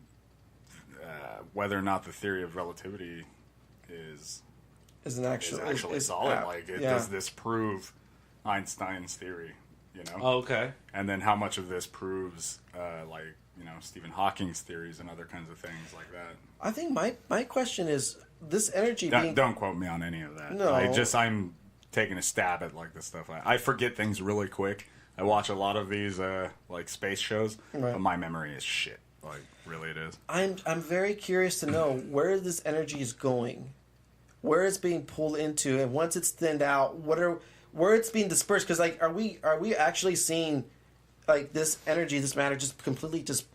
whether or not the theory of relativity is Is actually solid. Like, does this prove Einstein's theory? You know. Oh, okay. And then how much of this proves Stephen Hawking's theories and other kinds of things like that. I think my question is this energy being. Don't quote me on any of that. No. I'm taking a stab at like this stuff. I forget things really quick. I watch a lot of these like space shows, but my memory is shit. Like really, it is. I'm very curious to know where this energy is going, where it's being pulled into, and once it's thinned out, where it's being dispersed. Because like, are we actually seeing like this energy, this matter, just completely just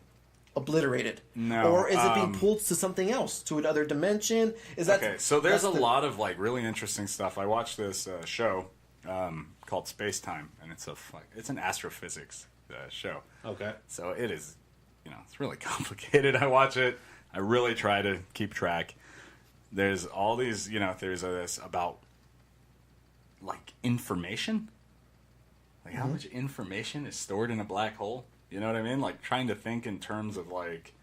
obliterated? No. Or is it being pulled to something else, to another dimension? Is that Okay, so there's a lot of like really interesting stuff. I watched this show called Space Time, and it's an astrophysics show. Okay. So it is, it's really complicated. I watch it. I really try to keep track. There's all these, theories of this about like information. Like how much information is stored in a black hole? You know what I mean? Like trying to think in terms of like.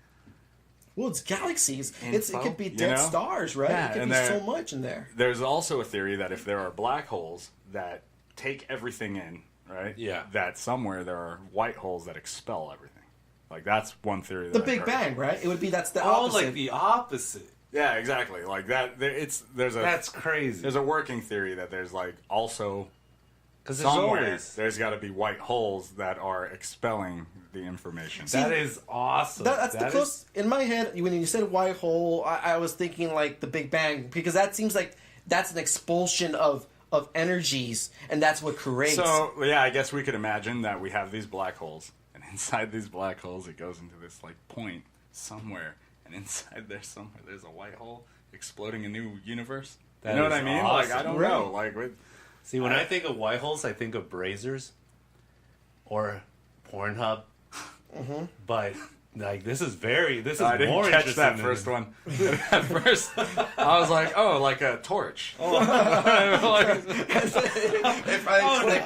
Well, it's galaxies. Info, It could be you dead know? stars, right? Yeah, it could and be there- so much in there. There's also a theory that if there are black holes that take everything in right? Yeah. That somewhere there are white holes that expel everything. Like, that's one theory. That The I've Big heard. Bang, right? It would be that's the Oh, opposite. like the opposite. Yeah, exactly. Like that. That's crazy. There's a working theory that there's like also Because there's somewhere always... there's got to be white holes that are expelling the information. That is awesome. That's the That close in my head. When you said white hole, I was thinking like the Big Bang because that seems like that's an expulsion of energies, and that's what creates. So yeah, I guess we could imagine that we have these black holes, and inside these black holes, it goes into this like point somewhere, and inside there somewhere there's a white hole exploding a new universe. That you know what is I mean? awesome. Like I don't Right. know. Like See, when I think of white holes, I think of Brazers or Pornhub. But like, this is I didn't more catch interesting that than- first one. At first, I was like, "Oh, like a torch." if I click,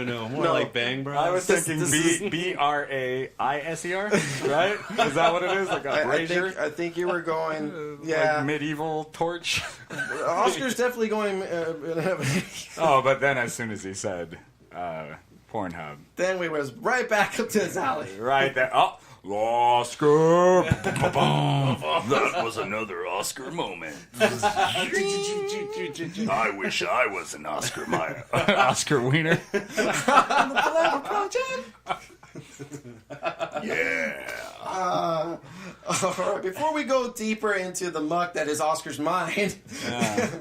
No. More like Bang Bros. I was thinking this Braiser, right? Is that what it is? Like a brazier? I think you were going. Like Yeah, medieval torch? Oscar's definitely going. Oh, but then as soon as he said Pornhub, then we was right back up to his alley. right there. Oh, Oscar! That was another Oscar moment. I wish I was an Oscar Mayer. Oscar Wiener. Yeah. All right, before we go deeper into the muck that is Oscar's mind,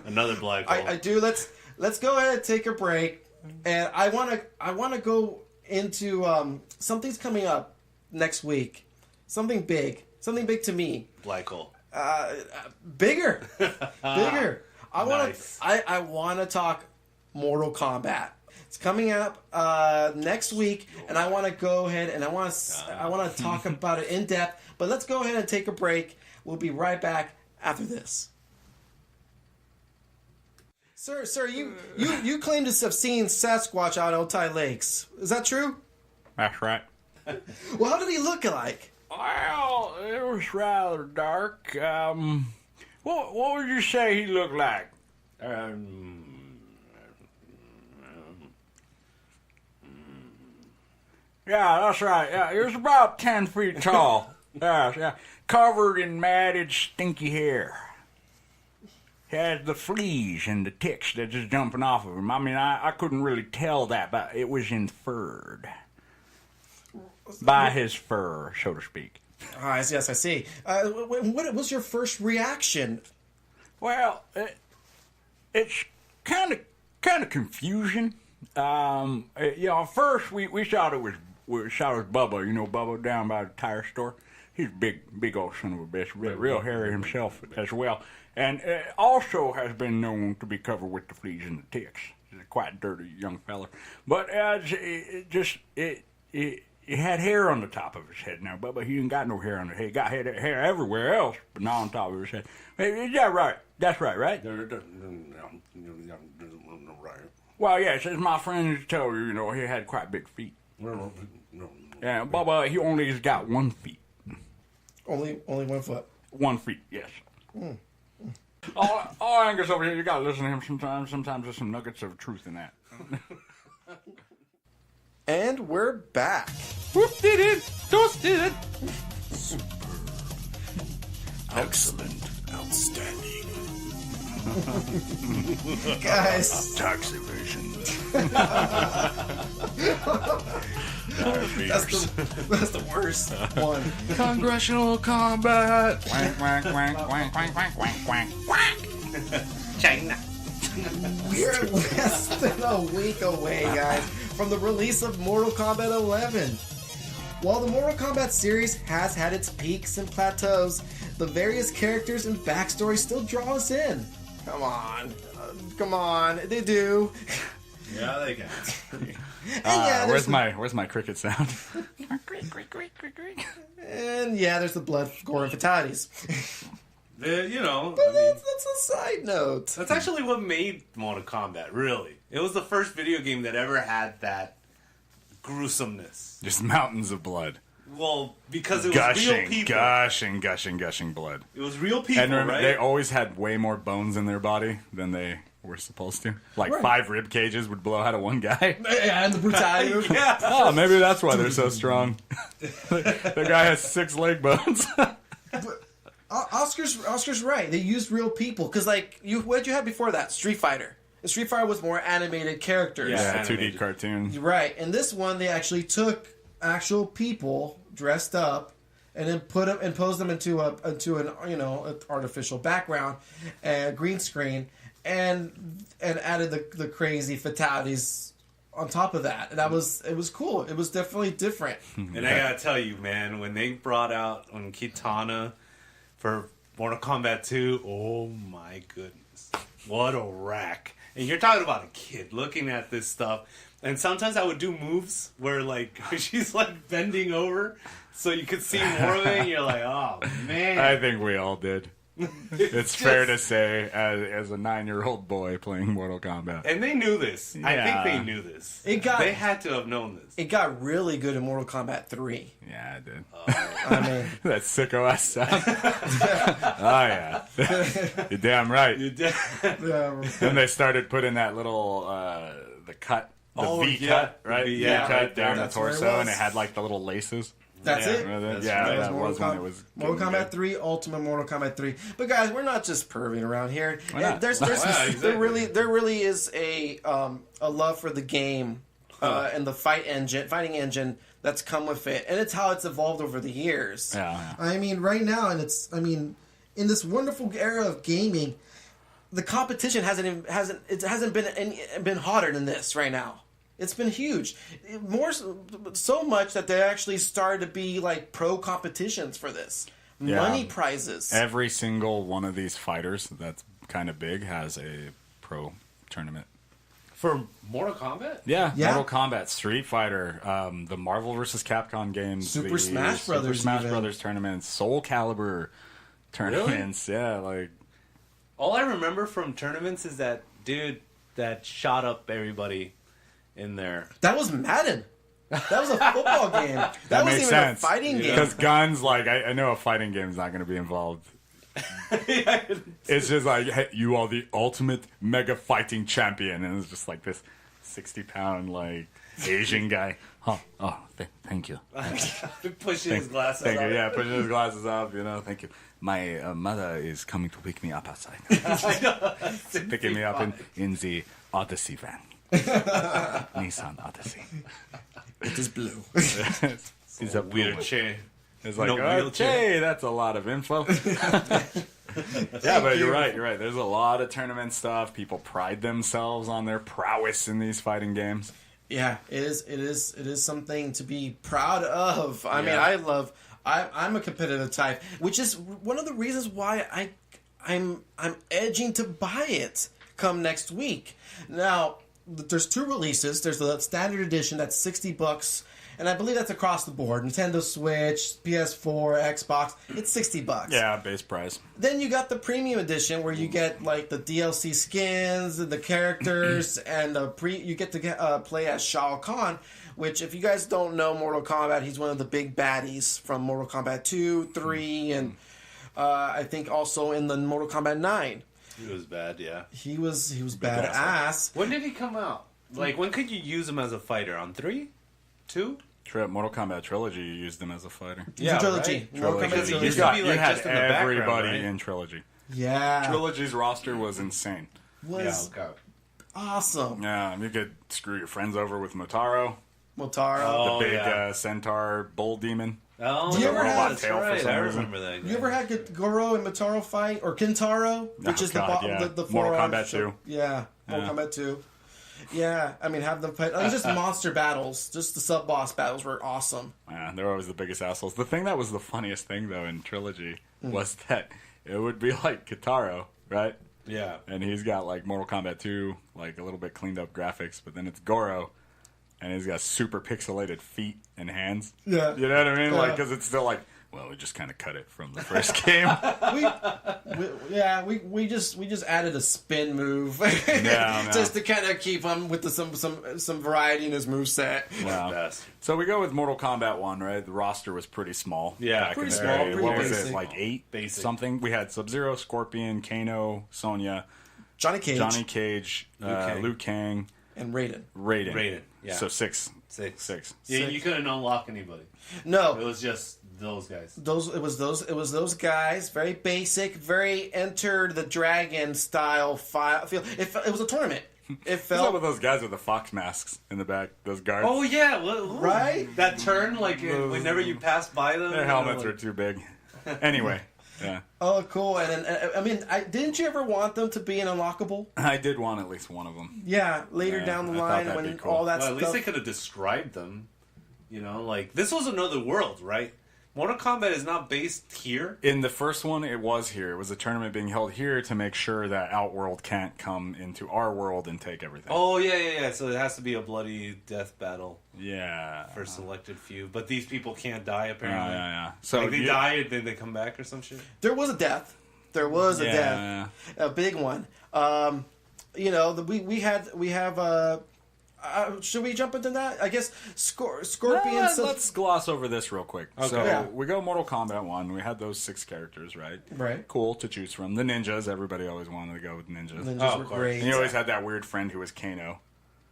Another black hole. I do. Let's go ahead and take a break, and I want to go into something's coming up next week. Something big to me. Black hole. Bigger. I want Nice. to. I want to talk Mortal Kombat. It's coming up next week, and I want to go ahead and I want to talk about it in depth. But let's go ahead and take a break. We'll be right back after this. Sir, you claim to have seen Sasquatch out on Otay Lakes. Is that true? That's right. Well, how did he look like? Well, it was rather dark. What would you say he looked like? Yeah, that's right. Yeah, he was about 10 feet tall. Yeah. Covered in matted, stinky hair. He had the fleas and the ticks that just jumping off of him. I mean, I couldn't really tell that, but it was inferred by his fur, so to speak. Yes, I see. What was your first reaction? Well, it's kind of confusion. First we thought it was Bubba. You know Bubba down by the tire store. He's big old son of a bitch, real hairy himself as well, and also has been known to be covered with the fleas and the ticks. He's a quite dirty young fella, but he had hair on the top of his head. Now Bubba, he ain't got no hair on his head. He got hair everywhere else, but not on top of his head. Is that right? That's right, right? Well, yes, as my friends tell you, he had quite big feet. Yeah, Bubba, he only has got 1 foot. Only 1 foot. 1 foot, yes. All Angus over here, you gotta listen to him sometimes. Sometimes there's some nuggets of truth in that. And we're back. Whoop did it! Toast did it! Excellent. Outstanding. Guys, Tax evasion. that's the worst one. Congressional combat. Wank, wank, wank, wank, wank, wank, wank, wank, wank. China. We're less than a week away, guys, from the release of Mortal Kombat 11. While the Mortal Kombat series has had its peaks and plateaus, the various characters and backstories still draw us in. Come on, they do. Yeah, they can. And Where's my cricket sound? and yeah, there's the blood, gore, and fatalities. But That's a side note. that's actually what made Mortal Kombat, really. It was the first video game that ever had that gruesomeness. Just mountains of blood. Well, because it was real people. Gushing blood. It was real people, And remember, right? they always had way more bones in their body than they we're supposed to. Like Right. 5 rib cages would blow out of one guy. Yeah, and the brutality. Oh, maybe that's why they're so strong. The guy has 6 leg bones. Oscar's right. They used real people because, like, what you had before that? Street Fighter. And Street Fighter was more animated characters. Yeah, 2D animated. cartoon. Right. And this one, they actually took actual people dressed up and then posed them into an an artificial background and green screen and added the crazy fatalities on top of that. And it was cool. It was definitely different. And I gotta tell you, man, when they brought out on Kitana for Mortal Kombat 2, oh my goodness. What a rack. And you're talking about a kid looking at this stuff. And sometimes I would do moves where, like, she's, like, bending over so you could see more of it. And you're like, oh, man. I think we all did. It's fair to say, as a 9-year-old boy playing Mortal Kombat. And they knew this. I Yeah. think they knew this. They had to have known this. It got really good in Mortal Kombat 3. Yeah, I did. I mean, That sicko ass sound. Oh, yeah. You're damn right. Then they started putting that little, the cut. The V cut, right? V, V yeah, cut right there. down the That's where it torso, and was. it had like the little laces. that's it. Remember that? That's Yeah, right. that was when it was. Mortal getting Kombat good. 3, Ultimate Mortal Kombat 3. But guys, we're not just perving around here. Why not? There's Yeah, exactly. there really is a love for the game and the fighting engine that's come with it, and it's how it's evolved over the years. Yeah. I mean, right now, in this wonderful era of gaming, the competition hasn't been hotter than this right now. It's been huge, so much that there actually started to be like pro competitions for this, money prizes. Every single one of these fighters that's kind of big has a pro tournament. For Mortal Kombat? Yeah, Yeah. Mortal Kombat, Street Fighter, the Marvel vs. Capcom games, Super the Smash Brothers Super Smash even. Brothers tournaments, Soul Calibur tournaments. Yeah, like All I remember from tournaments is that dude that shot up everybody in there. That was Madden. That was a football game. That wasn't makes even sense. a fighting game. because guns, like I know a fighting game is not going to be involved. It's just like, hey, you are the ultimate mega fighting champion, and it's just like this 60-pound like Asian guy. Oh, thank you. Pushing his glasses Thank you. off. Yeah, pushing his glasses off. Thank you. My mother is coming to pick me up outside. Picking me up in the Odyssey van. Nissan Odyssey. It is blue. It's a Weird chair. It's like, No wheelchair. okay, that's a lot of info. Yeah, but you're right. There's a lot of tournament stuff. People pride themselves on their prowess in these fighting games. Yeah, it is something to be proud of. I mean, Yeah. I'm a competitive type, which is one of the reasons why I'm edging to buy it come next week. Now, there's 2 releases. There's the standard edition that's $60, and I believe that's across the board. Nintendo Switch, PS4, Xbox. It's $60. Yeah, base price. Then you got the premium edition where you get like the DLC skins and the characters, and you get to play as Shao Kahn. Which, if you guys don't know Mortal Kombat, he's one of the big baddies from Mortal Kombat 2, 3, and I think also in the Mortal Kombat 9. He was bad, yeah. He was badass. When did he come out? Like, when could you use him as a fighter? On 3? 2? Mortal Kombat Trilogy, you used him as a fighter. Yeah, trilogy. right? Mortal Trilogy. Kombat He Trilogy. used to be, like, you had just in the background, everybody right? in Trilogy. Yeah. Trilogy's roster was insane. Was okay. awesome. Yeah, you could screw your friends over with Motaro, Motaro. Oh, the big yeah. centaur bull demon. Oh, Do you ever have- that's tail for right. some I reason? remember that. You ever had Goro and Motaro fight? Or Kintaro? Which Oh, is God, the yeah. the Mortal four-arm Kombat show- 2. Yeah. Mortal Kombat 2. Yeah, I mean, have them fight. Like, just monster battles. Just the sub-boss battles were awesome. Yeah, they're always the biggest assholes. The thing that was the funniest thing, though, in Trilogy was that it would be like Kitaro, right? Yeah. And he's got, like, Mortal Kombat 2, like, a little bit cleaned up graphics, but then it's Goro, and he's got super pixelated feet and hands. Yeah. You know what I mean? Yeah. Like, because it's still like, well, we just kind of cut it from the first game. We just added a spin move No. just to kind of keep him with some variety in his moveset. Yeah. Best. So we go with Mortal Kombat 1, right? The roster was pretty small. Yeah, back in pretty the small, day. pretty What was basic. it, like 8? Basic. Something? We had Sub-Zero, Scorpion, Kano, Sonya, Johnny Cage, Liu Kang, and Raiden. Raiden. Yeah. So six. Yeah, you couldn't unlock anybody. No, It was just those guys. it was those guys. Very basic, very Enter the Dragon style feel. It was a tournament. It Some felt of those guys with the fox masks in the back, those guards. Oh yeah, Right? That turn, like whenever you pass by them, Their helmets were too big. Anyway, yeah. oh cool. And then I mean, didn't you ever want them to be an unlockable? I did want at least one of them. Yeah, later Yeah, down the I thought line that'd when be cool. all that Well, at stuff. least they could have described them. You know, like this was another world, right? Mortal Kombat is not based here. In the first one, it was here. It was a tournament being held here to make sure that Outworld can't come into our world and take everything. Oh yeah. So it has to be a bloody death battle Yeah. for selected few. But these people can't die apparently. Yeah. So Like they die and then they come back or some shit. There was a death. There was a Yeah. death, a big one. You know, we have. Should we jump into that? I guess Scorpion. Let's gloss over this real quick. Okay. So Yeah. we go Mortal Kombat 1. We had those 6 characters, right? Right. Cool to choose from. The ninjas. Everybody always wanted to go with ninjas. Ninjas Oh, were of course. great. And you always had that weird friend who was Kano.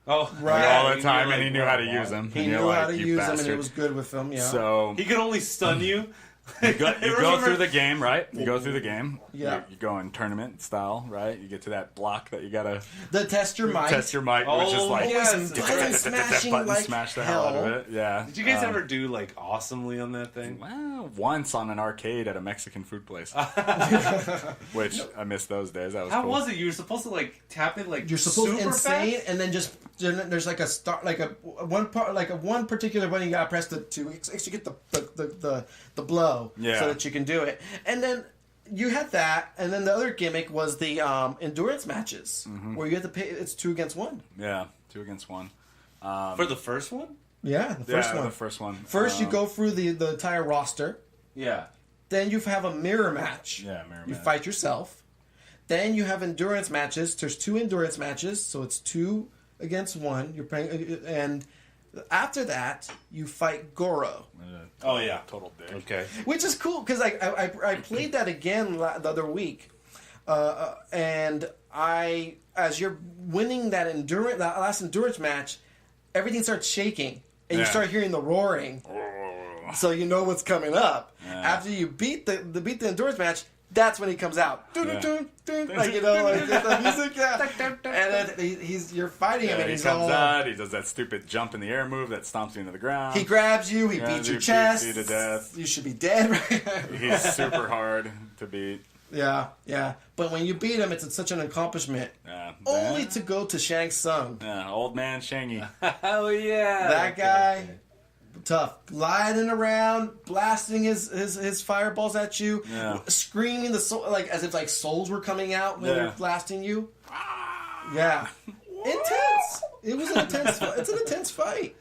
Oh, Right. All the time, You're and he like, knew how to wow. use them. He and you're knew how like, to "You use them, and bastard." it was good with them. Yeah. So He could only stun you. you go Remember- through the game, right? You go through the game. Yeah. You go in tournament style, right? You get to that block that you gotta the test your might. test your might, which is Oh, like yes. Button smashing button like smash the hell out hell. of it. Yeah. Did you guys ever do like awesomely on that thing? Well, once on an arcade at a Mexican food place, which I miss those days. That was How cool. was it? You were supposed to like tap it like You're supposed to super insane, fast? and then just there's like a start, like a one part, like a one particular button you gotta press to actually get the blow, Yeah. so that you can do it. And then you had that, and then the other gimmick was the endurance matches where you have to pay. It's 2 against 1. Yeah, 2 against 1. For the first one? Yeah, the first one. The first one. First, you go through the entire roster. Yeah. Then you have a mirror match. Yeah, mirror You match. fight yourself. Then you have endurance matches. There's 2 endurance matches, so it's 2 against 1. You're playing, and after that, you fight Goro, Oh yeah. Total dick. Okay. which is cool because I played that again the other week, and as you're winning that last endurance match, everything starts shaking, and you Yeah. start hearing the roaring. So you know what's coming up. Yeah. After you beat the endurance match, that's when he comes out. Dun, Yeah. dun, dun, dun, like, you know, like the music, yeah. And then you're fighting him, Yeah, and he he's comes all. out. He does that stupid jump in the air move that stomps you into the ground. He grabs you. He Yeah, beats he your beats chest. you to death. You should be dead. He's super hard to beat. yeah. But when you beat him, it's such an accomplishment. Yeah. Only to go to Shang Tsung. Yeah, old man Shangy. Oh yeah. That Okay, guy. okay. Tough, gliding around, blasting his fireballs at you, Yeah. screaming like as if like souls were coming out when Yeah. they're blasting you. Yeah, intense. It was an intense. It's an intense fight.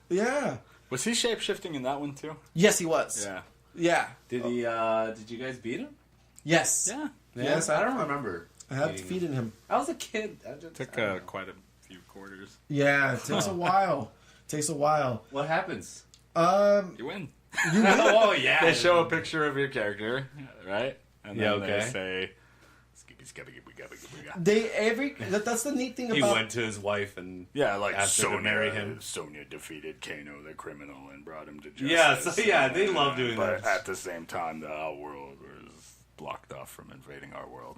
Yeah. Was he shape shifting in that one too? Yes, he was. Yeah. Yeah. Did he? Did you guys beat him? Yes. Yeah. Yes, I don't remember. I have beating him. defeated him. I was a kid. Took quite a few quarters. Yeah, it takes a while. Takes a while. What happens? You win. Oh yeah. They show a picture of your character, right? And Yeah, then okay. they say, that's the neat thing He about went to his wife and yeah, like asked her to marry him. Sonya defeated Kano, the criminal, and brought him to justice. Yeah, so yeah, they love doing but that. at the same time, the world was blocked off from invading our world.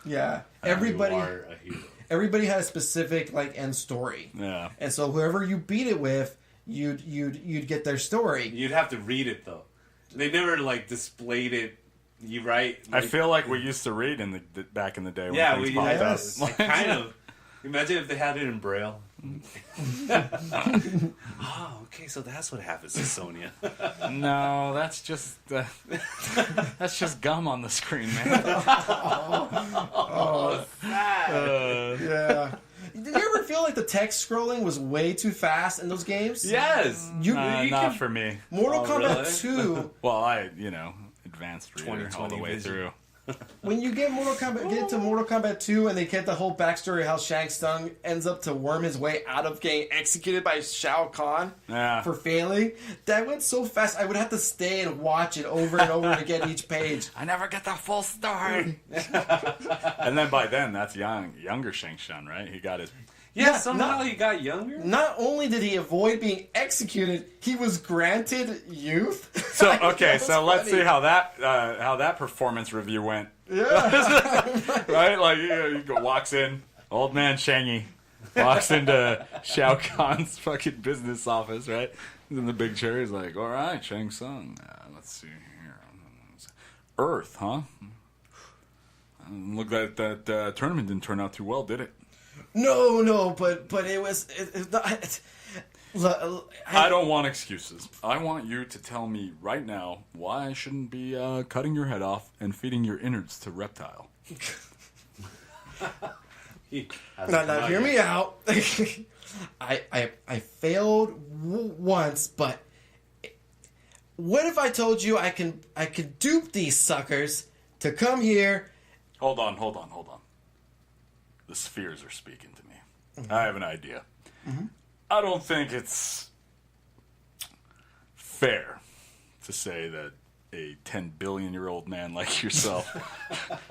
yeah. You Everybody are a hero. everybody had a specific like end story. Yeah. And so whoever you beat it with, you'd get their story. You'd have to read it though. They never like displayed it. You right? I feel like we used to read in the back in the day when Yeah, things we popped yes. up. kind of. Imagine if they had it in Braille. Oh, okay, so that's what happens to Sonya. No, that's just gum on the screen, man. Yeah. Did you ever feel like the text scrolling was way too fast in those games? Yes, You Not can- for me. Mortal Oh, Kombat really? 2. Well, advanced reader all the 20/20 way vision. through. when you get to Mortal Kombat 2 and they get the whole backstory how Shang Tsung ends up to worm his way out of getting executed by Shao Kahn for failing, that went so fast I would have to stay and watch it over and over to get each page. I never get the full story. And then by then, that's younger Shang Tsung, right? He got his... Yeah, somehow he got younger. Not only did he avoid being executed, he was granted youth. So okay, so let's see how that performance review went. Yeah. Right? Like he walks in, old man Shangy walks into Shao Kahn's fucking business office, right? He's in the big chair. He's like, "All right, Shang Tsung. Let's see here. Earth, huh? Look like that tournament didn't turn out too well, did it?" No, but it was. I don't want excuses. I want you to tell me right now why I shouldn't be cutting your head off and feeding your innards to Reptile. Now, hear me out. I failed once, but what if I told you I can dupe these suckers to come here? Hold on. The spheres are speaking to me. Mm-hmm. I have an idea. Mm-hmm. I don't think it's fair to say that a 10 billion-year-old man like yourself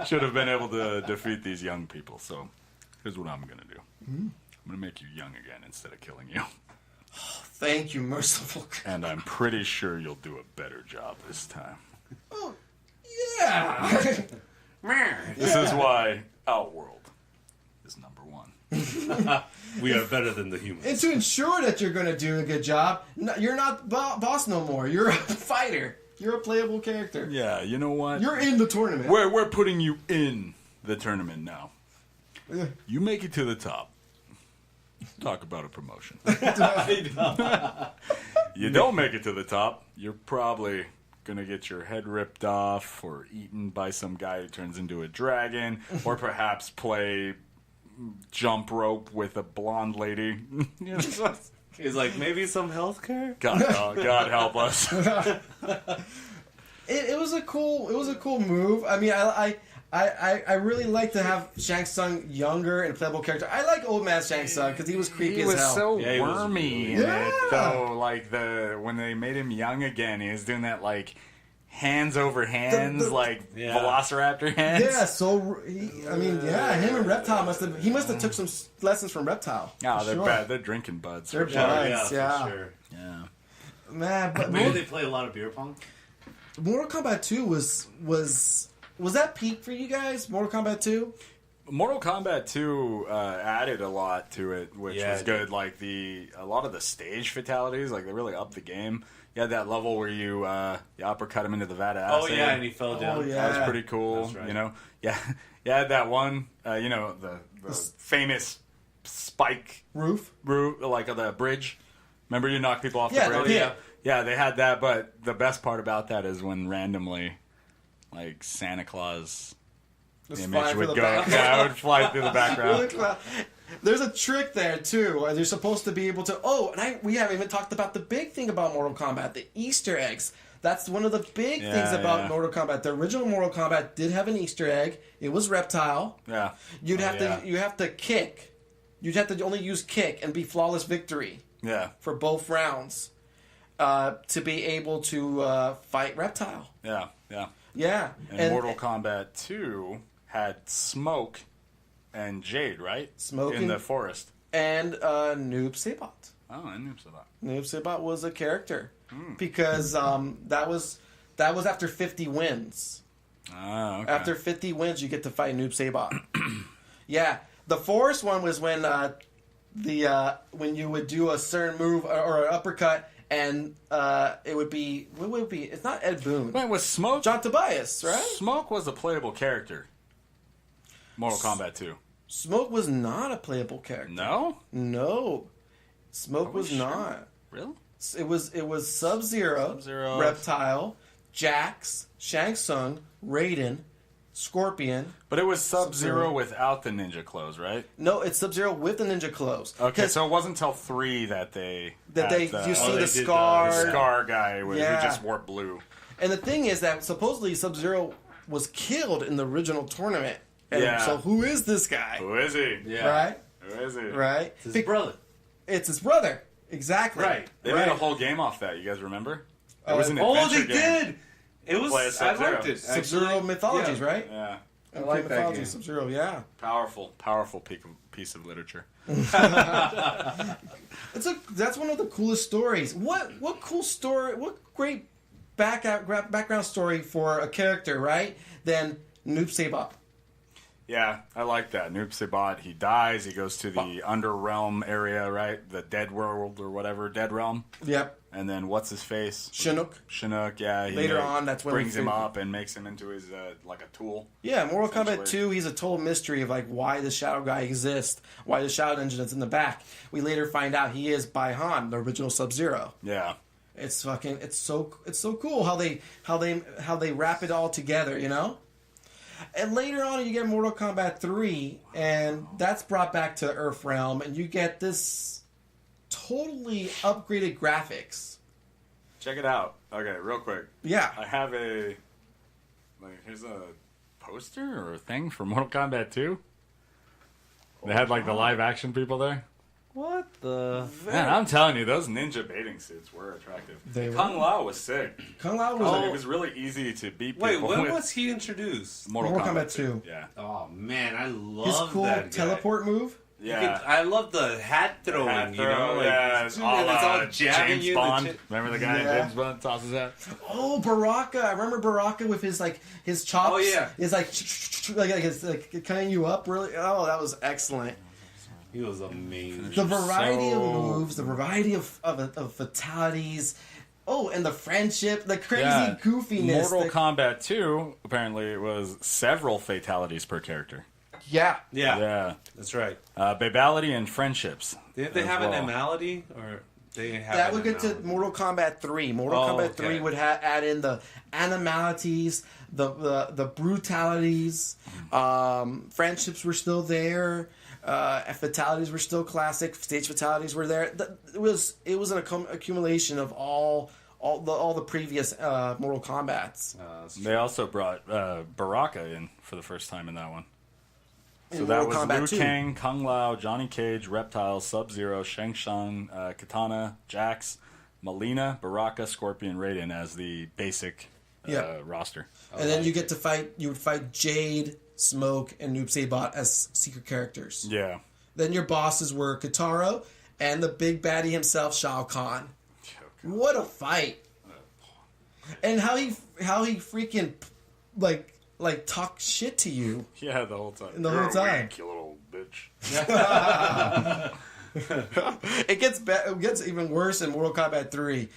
should have been able to defeat these young people. So here's what I'm going to do. Mm-hmm. I'm going to make you young again instead of killing you. Oh, thank you, merciful God. And I'm pretty sure you'll do a better job this time. Oh, yeah. This is why Outworld is number one. We are better than the humans. And to ensure that you're going to do a good job, you're not boss no more. You're a fighter. You're a playable character. Yeah, you know what? You're in the tournament. We're putting you in the tournament now. You make it to the top. Talk about a promotion. You don't make it to the top, you're probably gonna get your head ripped off or eaten by some guy who turns into a dragon, or perhaps play jump rope with a blonde lady. He's like, maybe some healthcare? God help us. It was a cool move. I mean, I really like to have Shang Tsung younger and a playable character. I like old man Shang Tsung because he was creepy as hell. He was so wormy in it, though. Like when they made him young again, he was doing that like hands over hands, Velociraptor hands. Yeah, so him and Reptile must have took some lessons from Reptile. Oh, they're bad. They're drinking buds. They're buds, yeah. For sure. Yeah. Man, but maybe they play a lot of beer pong. Mortal Kombat 2 was that peak for you guys? Mortal Kombat 2? Mortal Kombat 2 added a lot to it, which was good. Like a lot of the stage fatalities, like they really upped the game. You had that level where you uppercut him into the vat of acid. Oh yeah, and he fell down. Oh, yeah. That was pretty cool. That's right. You know, you had that one. The famous spike roof, like the bridge. Remember, you knock people off the bridge. Oh, yeah. Yeah, they had that. But the best part about that is when randomly, like Santa Claus image would go. Yeah, it would fly through the background. There's a trick there too. They're supposed to be able to. We haven't even talked about the big thing about Mortal Kombat, the Easter eggs. That's one of the big things about Mortal Kombat. The original Mortal Kombat did have an Easter egg. It was Reptile. Yeah. You have to kick. You'd have to only use kick and be flawless victory. Yeah. For both rounds, to be able to fight Reptile. Yeah. Yeah. Yeah. And Mortal Kombat 2 had Smoke and Jade, right? Smoke in the forest. And Noob Saibot. Oh, and Noob Saibot. Noob Saibot was a character because that was after 50 wins. Oh, okay. After 50 wins, you get to fight Noob Saibot. Yeah, the forest one was when when you would do a certain move or an uppercut. And it would be... What would it be? It's not Ed Boon. Wait, was Smoke... John Tobias, right? Smoke was a playable character. Mortal Kombat 2. Smoke was not a playable character. No? No. Smoke was not. Really? It was Sub-Zero, Reptile, Jax, Shang Tsung, Raiden, Scorpion. But it was Sub-Zero without the ninja clothes, right? No, it's Sub-Zero with the ninja clothes. Okay, so it wasn't until 3 that you see the scar. The scar guy who just wore blue. And the thing is that supposedly Sub-Zero was killed in the original tournament. And Yeah. so who is this guy? Who is he? Yeah. Right? Who is he? Right? It's his brother. It's his brother. Exactly. Right. They made a whole game off that. You guys remember? It was an Oh, adventure they game. did. It was. Play as I Sub-Zero. liked it. Sub-Zero actually. mythologies, Yeah. right? Yeah. I like that Mythology, game. Sub-Zero, yeah. Powerful piece of literature. That's one of the coolest stories. What cool story? What great background story for a character, right? Than Noob Saibot. Yeah, I like that. Noob Saibot, he dies, he goes to the Underrealm area, right? The Dead World or whatever, Dead Realm. Yep. And then what's his face? Chinook. Chinook, yeah. He Later on, that's when brings we him figure- up and makes him into his like a tool. Yeah, Mortal Kombat Essentially. 2, he's a total mystery of like why the Shadow Guy exists, why the Shadow Engine is in the back. We later find out he is Bai Han, the original Sub-Zero. Yeah. It's so cool how they wrap it all together, you know? And later on you get Mortal Kombat 3 and that's brought back to Earth Realm and you get this totally upgraded graphics. Check it out. Okay, real quick. Yeah. I have here's a poster or a thing for Mortal Kombat 2. They had like the live action people there. What the? Man, I'm telling you, those ninja baiting suits were attractive. They were. Kung Lao was sick. Kung Lao was It was really easy to beat people Wait, when with was he introduced? Mortal Mortal Kombat Kombat 2. Yeah. Oh man, I his love cool that guy. teleport move. Yeah. I love the hat throwing. Hat you know, throw, like, yeah, it's a all la jabbing James you. in the Bond. chin. Remember the guy in Yeah. James Bond tosses that? Oh, Baraka! I remember Baraka with his chops. Oh, yeah. Is like it's like cutting you up. Really, oh, that was excellent. He was amazing. The variety So- of moves, the variety of fatalities. Oh, and the friendship, the crazy goofiness. Mortal Kombat 2, apparently, it was several fatalities per character. Yeah. Yeah, Yeah. that's right. Babality and friendships. Didn't they as have well. an emality or they have? That an would get to emality? Mortal Kombat 3. Mortal Oh, Kombat okay. 3 would add in the animalities, the brutalities. Friendships were still there. Fatalities were still classic. Stage fatalities were there. It was an accumulation of all the previous Mortal Kombats. They also brought Baraka in for the first time in that one. So In that Mortal was Kombat Liu 2. Kang, Kung Lao, Johnny Cage, Reptile, Sub-Zero, Shang Tsung, Katana, Jax, Melina, Baraka, Scorpion, Raiden as the basic Yeah. roster. And then you would fight Jade, Smoke, and Noob Saibot as secret characters. Yeah. Then your bosses were Kataro and the big baddie himself, Shao Kahn. What a fight! And how he freaking like talk shit to you. Yeah, the whole time. The whole You're time. weak, you little bitch. It gets even worse in Mortal Kombat 3.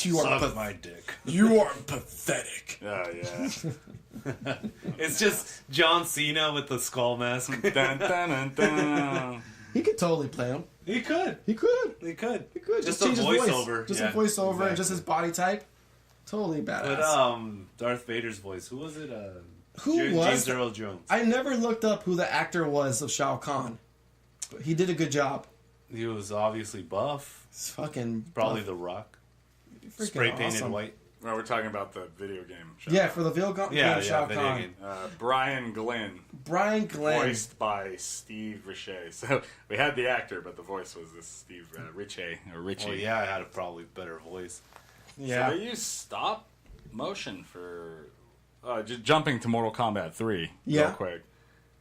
You are Suck my dick. you are pathetic. Yeah, yeah. It's just John Cena with the skull mask. Dun, dun, dun, dun. He could totally play him. He could. He could. He could. He could. Just change a his voice. voiceover. Just Yeah, a voiceover and just exactly. his body type. Totally badass. But Darth Vader's voice. Who was it? Who was James Earl Jones. I never looked up who the actor was of Shao Kahn. But he did a good job. He was obviously buff. It's fucking Probably The Rock. freaking Spray painted awesome. white. Well, we're talking about the video game show. Yeah, for the video Yeah, Shao video Kahn. game. Brian Glenn, Brian Glenn. voiced by Steve Richey. So we had the actor, but the voice was this Steve Richey or Richie. Oh yeah, I had a probably better voice. Yeah. So they use stop motion for just jumping to Mortal Kombat 3 Yeah. real quick.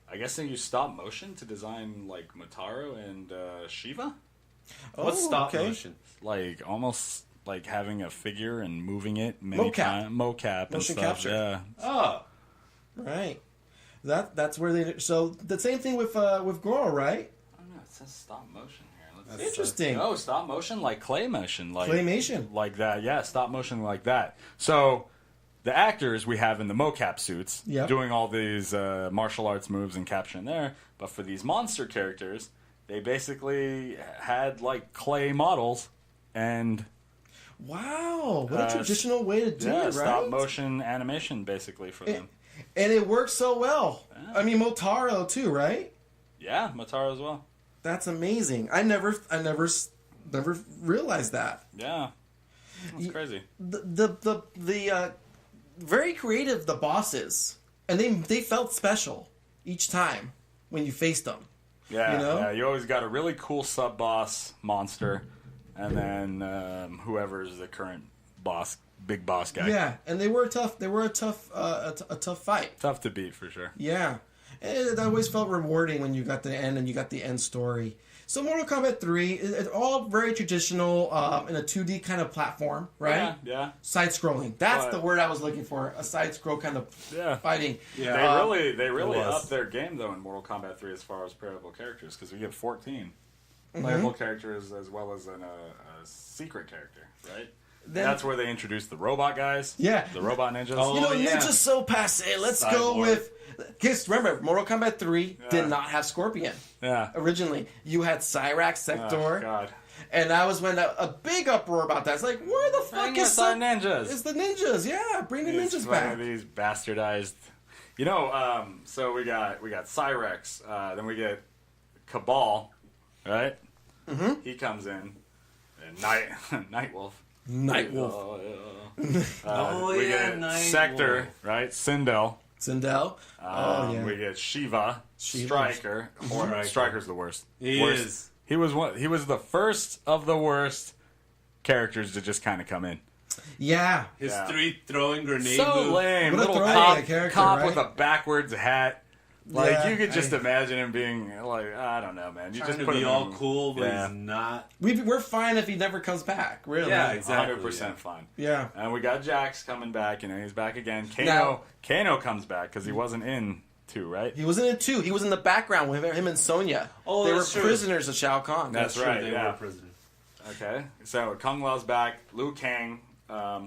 I guess they use stop motion to design like Motaro and Shiva, What's stop okay. motion? like almost like having a figure and moving it Mocap. mocap and Motion stuff. capture. Yeah, Oh, Right. That's where they. So the same thing with Goro, right? I don't know. It says stop motion here. Let's Interesting. No, stop motion like clay motion, like Claymation. like that. Yeah, stop motion like that. So the actors we have in the mocap suits Yep. doing all these martial arts moves and capturing there. But for these monster characters, they basically had like clay models and Wow, what a traditional way to do it, right? stop motion animation basically for them. And it works so well. I mean, Motaro too, right? Yeah, Motaro as well. That's amazing. I never realized that. Yeah, that's crazy. The very creative, the bosses, and they felt special each time when you faced them. Yeah, You know? yeah, you always got a really cool sub boss monster, and then whoever's the current boss, big boss guy. Yeah, and they were tough. They were a tough fight. Tough to beat for sure. Yeah, and it always felt rewarding when you got the end and you got the end story. So Mortal Kombat 3, it's all very traditional in a 2D kind of platform, right? Yeah. Side-scrolling. That's But- the word I was looking for. A side-scroll kind of Yeah. fighting. Yeah. They really it was. upped their game though in Mortal Kombat 3 as far as playable characters, because we get 14 playable characters as well as a secret character, right? Then- That's where they introduced the robot guys. Yeah. The robot ninjas. Oh, You know, yeah. Ninja's so passe. Let's go Cyborg. with... Because remember, Mortal Kombat 3 did not have Scorpion. Yeah. Originally, you had Cyrax, Sector, Oh, God. and that was when a big uproar about that. It's like, where the fuck Bring is us our ninjas. It's the ninjas, yeah. Bring the ninjas back. These bastardized. You know, so we got Cyrex, then we get Cabal, right? Mm-hmm. He comes in, and Nightwolf. Nightwolf. Oh, yeah. Oh, we yeah, get Nightwolf. Sector, right? Sindel. Sindel. Oh, yeah. We get Shiva, Shiva. Striker. Striker. Striker's the worst. He Worst. is. He was the first of the worst characters to just kind of come in. Yeah. His Yeah. 3 throwing grenade So move. lame. What a Little throwaway character, cop right? with a backwards hat. Like, Yeah, you could just imagine him being like, I don't know, man. You Trying just to put be him all in, cool, but Yeah. he's not. We're fine if he never comes back, really. Yeah, exactly. 100% fun. Yeah. And we got Jax coming back. You know, he's back again. Now- Kano comes back because he wasn't in 2, right? He wasn't in 2. He was in the background with him and Sonya. Oh, they were that's true. prisoners of Shao Kahn. That's True, right, They yeah. were prisoners. Okay. So Kung Lao's back. Liu Kang.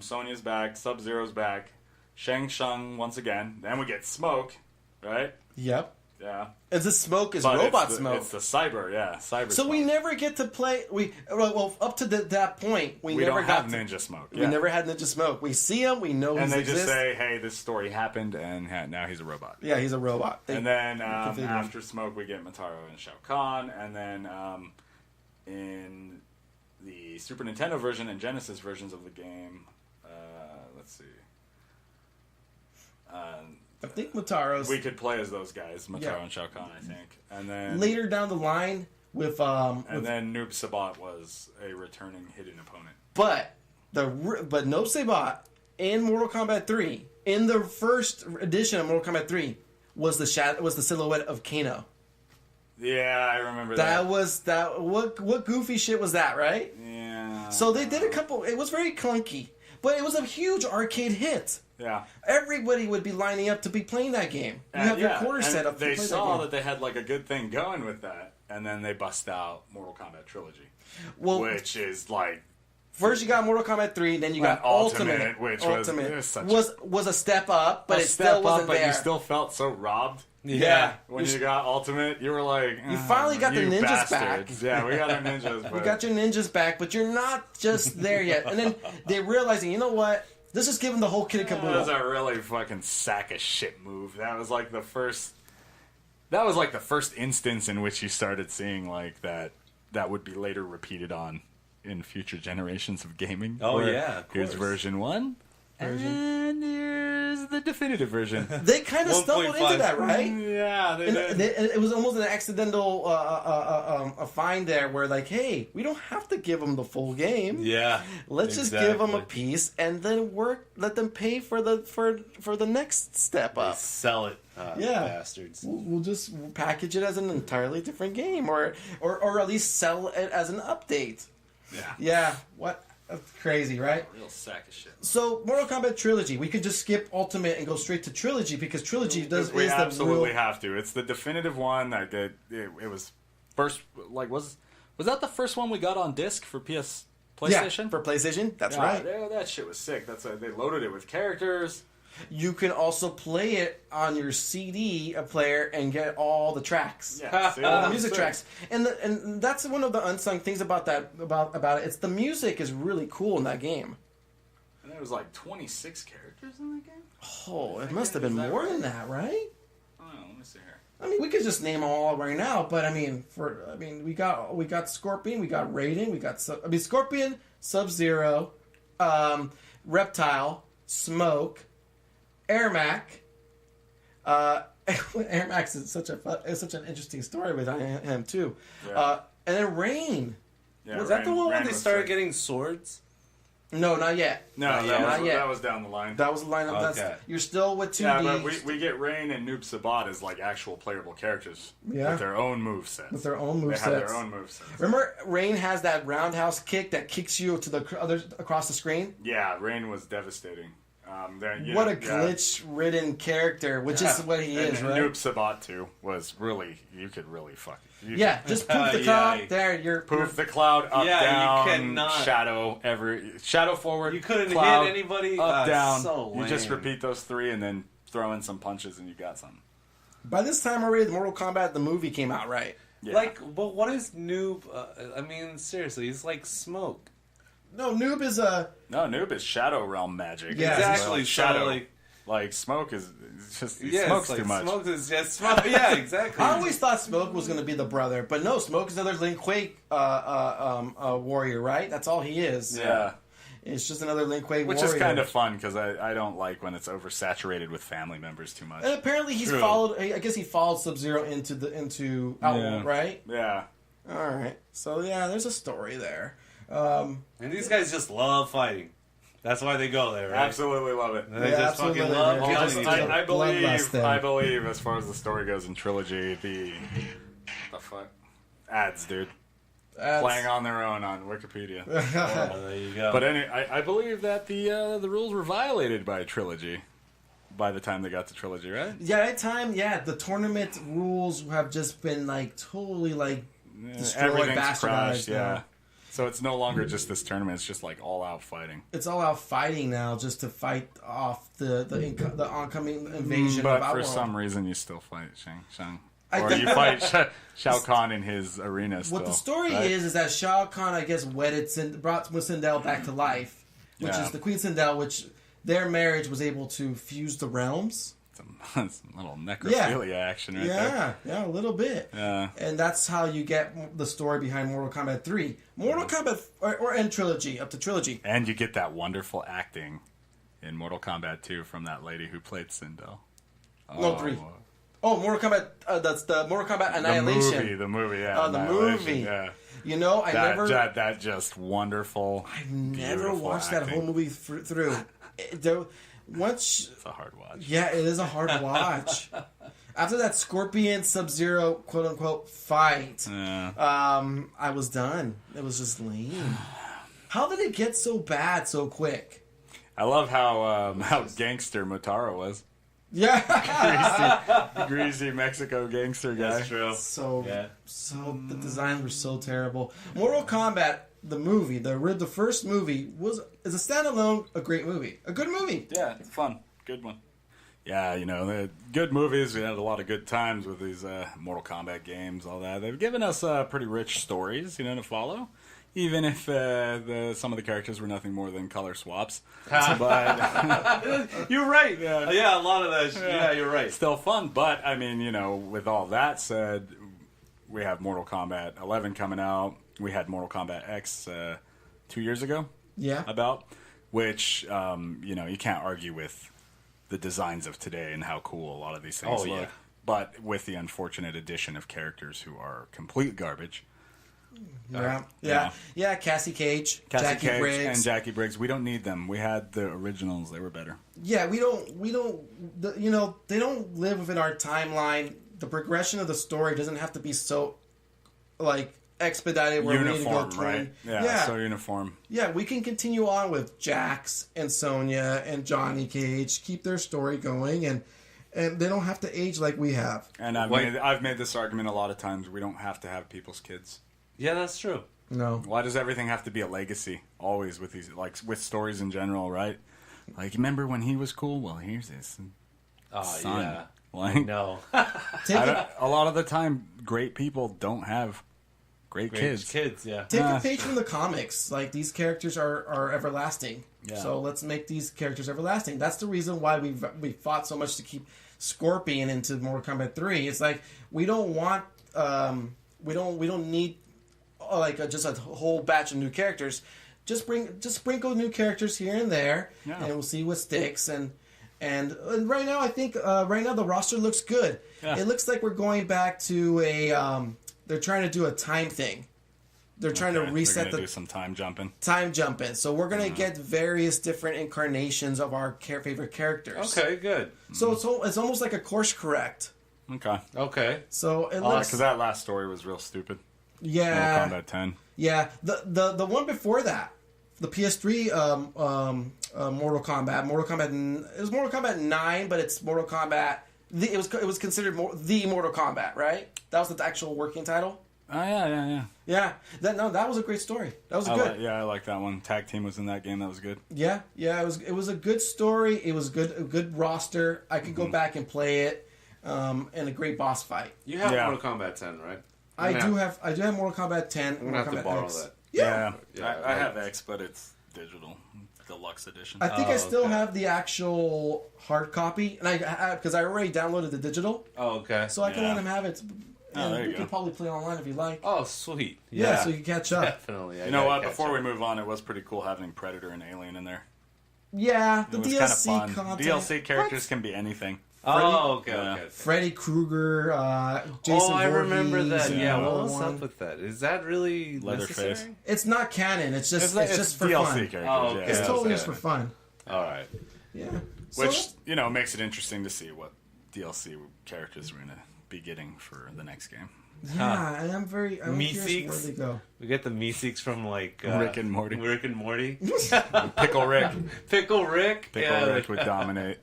Sonya's back. Sub-Zero's back. Shang Tsung once again. Then we get Smoke, right? Yep. Yeah. And the smoke is But robot it's smoke. It's the cyber, yeah. Cyber So smoke. we never get to play. Well, up to that point, we We never don't got have to, Ninja Smoke. We yeah. never had Ninja Smoke. We see him. We know And he they exists. just say, hey, this story happened, and now he's a robot. Yeah, he's a robot. And then configure him. after Smoke, we get Motaro and Shao Kahn. And then in the Super Nintendo version and Genesis versions of the game, let's see. I think Motaro's We could play as those guys, Motaro Yeah. and Shao Kahn, I think. And then later down the line with then Noob Sabat was a returning hidden opponent. but No Sabat in Mortal Kombat 3 in the first edition of Mortal Kombat 3 was the silhouette of Kano. Yeah, I remember That was that. What goofy shit was that, right? Yeah. So they did a couple. It was very clunky, but it was a huge arcade hit. Yeah. Everybody would be lining up to be playing that game. You have your quarter and set up. They to play saw that that they had like a good thing going with that, and then they bust out Mortal Kombat Trilogy, Well, which is like first you got Mortal Kombat 3, then you got Ultimate, which was- Ultimate it was such was a step up, but a it step still wasn't up, but there. you still felt so robbed. yeah. When you got Ultimate, you were like, You finally got the "You ninjas bastards." Yeah, we got our ninjas. But You got your ninjas back, but you're not just there yet. And then they realizing, you know what? Let's just give them the whole kit and that was caboodle. a really fucking sack of shit move. That was like the first. That was like the first instance in which you started seeing like that would be later repeated on in future generations of gaming. Oh, where yeah, of here's course. version 1, and here's the definitive version. They kind of stumbled into 1.5. that, right? Yeah, they And did. it was almost an accidental a find there where like, hey, we don't have to give them the full game. Yeah. Let's just give them a exactly. piece and then let them pay for the next step They up. sell it, Yeah. bastards. We'll just package it as an entirely different game, or at least sell it as an update. Yeah. Yeah, what? That's crazy, right? Real sack of shit. So, Mortal Kombat Trilogy, we could just skip Ultimate and go straight to Trilogy because Trilogy is We the absolutely real. have to. It's the definitive one. That it was first. Like was that the first one we got on disc for PlayStation? Yeah, for PlayStation. That's Yeah, right. That shit was sick. They loaded it with characters. You can also play it on your CD player and get all the tracks. Yeah, see, All the that was music sick. tracks, and that's one of the unsung things about it. It's the music is really cool in that game. And there was like 26 characters in that game. Oh, it must have been Is that more right? than that, right? Oh, let me see here. I mean, we could just name them all right now, but we got Scorpion, we got Raiden, we got Scorpion, Sub-Zero, Reptile, Smoke, Ermac. Ermac is such an interesting story with him too. Yeah. And then Rain. Yeah, Was that the one where Rain they was started sick. getting swords? No, not yet. No, Not yet. that was down the line. That was the lineup. Okay. That's you're still with 2D. Yeah, but we get Rain and Noob Sabat as like actual playable characters Yeah. with their own movesets. With their own They have their movesets. own movesets. Remember, Rain has that roundhouse kick that kicks you to the other across the screen. Yeah, Rain was devastating. What a glitch-ridden character, which is what he is, and right? Noob Sabat too was really, you could really fuck it. Yeah, just poof the cloud. Yeah. There, you're Poof the cloud, up, Yeah, you down, cannot. shadow forward. You couldn't cloud, hit anybody? Up, down. So You just lame. repeat those 3 and then throw in some punches and you got something. By this time already, the Mortal Kombat the movie came out, right? Yeah. Like, but what is Noob? I mean, seriously, he's like Smoke. No, Noob is a No, Noob is Shadow Realm magic. Yeah, Exactly. Like So, Shadow. Like Smoke is it's just he yeah, smokes it's like too much. Smoke is just Smoke. Yeah, exactly. I always thought Smoke was going to be the brother, but no, Smoke is another Lin Kuei warrior, right? That's all he is. Yeah. It's just another Lin Kuei Which warrior. is kind of fun because I don't like when it's oversaturated with family members too much. And apparently he's True. followed. I guess he followed Sub-Zero into Outworld, Yeah. right? Yeah. All right. So yeah, there's a story there. And these guys just love fighting. That's why they go there, right? Absolutely love it. They Yeah, just fucking absolutely. love Well, killing just- each I- other. I Bloodlust believe, as far as the story goes in Trilogy, the fuck ads, dude, playing on their own on Wikipedia. There you go. But I believe that the rules were violated by Trilogy by the time they got to Trilogy, right? Yeah, at time, the tournament rules have just been like totally like destroyed, Everything's bastardized. crashed, now. yeah. So it's no longer just this tournament; it's just like all-out fighting. It's all out fighting now, just to fight off the oncoming invasion But of for Outworld. some reason, you still fight Shang. I Or think- you fight Shao Kahn in his arena still. What the story right? is that Shao Kahn, I guess, brought Sindel back to life, which Yeah. is the Queen Sindel, which their marriage was able to fuse the realms. Some little necrophilia action right there. Yeah, a little bit. Yeah. And that's how you get the story behind Mortal Kombat 3. Mortal Kombat, or end Trilogy, up to Trilogy. And you get that wonderful acting in Mortal Kombat 2 from that lady who played Sindel. No, 3. Oh, Mortal Kombat, that's the Mortal Kombat Annihilation. The movie, yeah. Oh, the Annihilation, movie. Yeah. You know, That just wonderful. I've never beautiful watched that acting. whole movie through. Once... It's a hard watch. Yeah, it is a hard watch. After that Scorpion Sub-Zero quote unquote fight, Yeah. I was done. It was just lame. How did it get so bad so quick? I love how gangster Motaro was. Yeah. Greasy Mexico gangster guy. That's true. So Yeah. the designs were so terrible. Mortal Kombat the movie, the first movie is a standalone, a great movie, a good movie. Yeah, it's fun. Good one. Yeah, the good movies. We had a lot of good times with these Mortal Kombat games, all that. They've given us pretty rich stories, to follow. Even if some of the characters were nothing more than color swaps. But You're right. Yeah. Yeah, a lot of that. Yeah, you're right. still fun. But, I mean, with all that said, we have Mortal Kombat 11 coming out. We had Mortal Kombat X 2 years ago. Yeah. About, which, you can't argue with the designs of today and how cool a lot of these things Oh, look. yeah. But with the unfortunate addition of characters who are complete garbage. Yeah. Cassie Cage, Jackie Cage Briggs, and Jackie Briggs. We don't need them. We had the originals. They were better. Yeah, we don't. They don't live within our timeline. The progression of the story doesn't have to be so, like, expedited where Uniform, we need to go right? Yeah, so uniform. Yeah, we can continue on with Jax and Sonya and Johnny Cage, keep their story going, and they don't have to age like we have. And I've made this argument a lot of times. We don't have to have people's kids. Yeah, that's true. No. Why does everything have to be a legacy? Always with these, like, with stories in general, right? Like, remember when he was cool? Well, here's his Oh, son. yeah. Like, No. a lot of the time, great people don't have great kids. Yeah. Take a page from the comics. Like, these characters are everlasting. Yeah. So let's make these characters everlasting. That's the reason why we fought so much to keep Scorpion into Mortal Kombat 3. It's like we don't want we don't need just a whole batch of new characters. Just sprinkle new characters here and there, Yeah. and we'll see what sticks. And And right now, I think the roster looks good. Yeah. It looks like we're going back to a. They're trying to do a time thing. They're trying to reset do some time jumping. Time jumping. So we're gonna get various different incarnations of our favorite characters. Okay, good. So it's almost like a course correct. Okay. Okay. So it looks. Because that last story was real stupid. Yeah. Mortal Kombat 10. Yeah. The one before that, the PS3 Mortal Kombat. It was Mortal Kombat 9, but it's Mortal Kombat. It was considered the Mortal Kombat, right? That was the actual working title. Oh yeah. Yeah. That was a great story. That was good. I like that one. Tag team was in that game. That was good. Yeah. It was a good story. It was a good roster. I could go back and play it. And a great boss fight. You have Mortal Kombat 10, right? I do have Mortal Kombat 10. I'm gonna have to borrow X. that. Yeah. I have X, but it's digital, deluxe edition. I think I still okay. have the actual hard copy, and because I already downloaded the digital, Oh, okay. so I can Yeah. let him have it. And there you we go. can probably play online if you like. Oh, sweet. Yeah, so you can catch up. Definitely. You know what? Before we move on, it was pretty cool having Predator and Alien in there. Yeah, the It was DLC kind of fun. content. DLC characters can be anything. Oh, okay, Yeah. okay. Freddy Krueger, Jason Oh, I remember Voorhees, that. Yeah, and what was one. up with that? Is that really Leatherface. necessary? It's not canon. It's just It's just for DLC fun. characters. Oh, okay. Yeah. It's Yeah, totally okay. just for fun. All right. Yeah. Which, makes it interesting to see what DLC characters we're going to be getting for the next game. Yeah, and I'm curious where Meeseeks? they go. We get the Meeseeks from like Rick and Morty. Rick and Morty. Pickle Rick. Pickle Rick. Pickle Rick would dominate.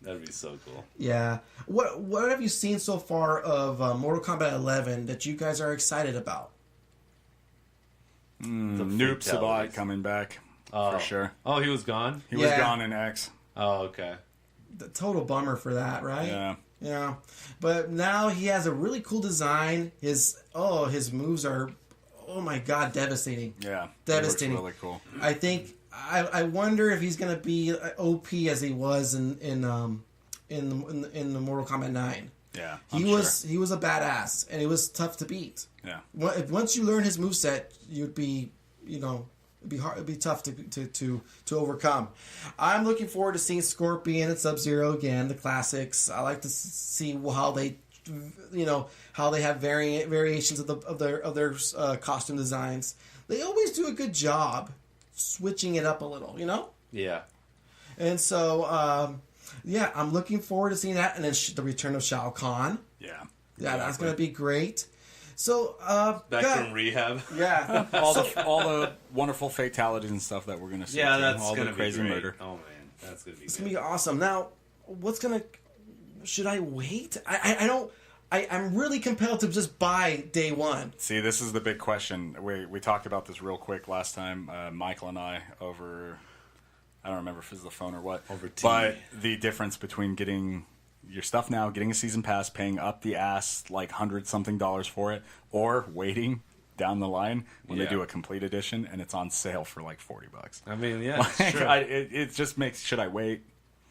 That'd be so cool. Yeah. What have you seen so far of Mortal Kombat 11 that you guys are excited about? Noob Sabat fatalities. coming back. Oh. For sure. Oh, he was gone? He was Yeah. gone in X. Oh, okay. The total bummer for that, right? Yeah. Yeah. But now he has a really cool design. His moves are, oh my god, devastating. Yeah. Devastating. It looks really cool. I think I wonder if he's gonna be OP as he was in the Mortal Kombat 9. Yeah. He was a badass, and it was tough to beat. Yeah. Once you learn his moveset, you'd be, it'd be tough to overcome. I'm looking forward to seeing Scorpion and Sub-Zero again, the classics. I like to see how they, how they have variations of their costume designs. They always do a good job switching it up a little, Yeah. And so, I'm looking forward to seeing that, and then the return of Shao Kahn. Yeah. Yeah, that's going to be great. So, Back God, from rehab. yeah. All the wonderful fatalities and stuff that we're going to see. Yeah, too. that's all gonna the crazy be great. murder. Oh man, that's gonna be. It's Good. gonna be awesome. Now, should I wait? I'm really compelled to just buy day one. See, this is the big question. We talked about this real quick last time, Michael and I, over, I don't remember if it was the phone or what. Over tea. But the difference between getting your stuff now, getting a season pass, paying up the ass like $100-something for it, or waiting down the line when they do a complete edition and it's on sale for like $40. I mean, yeah, Like, sure. it just makes, should I wait?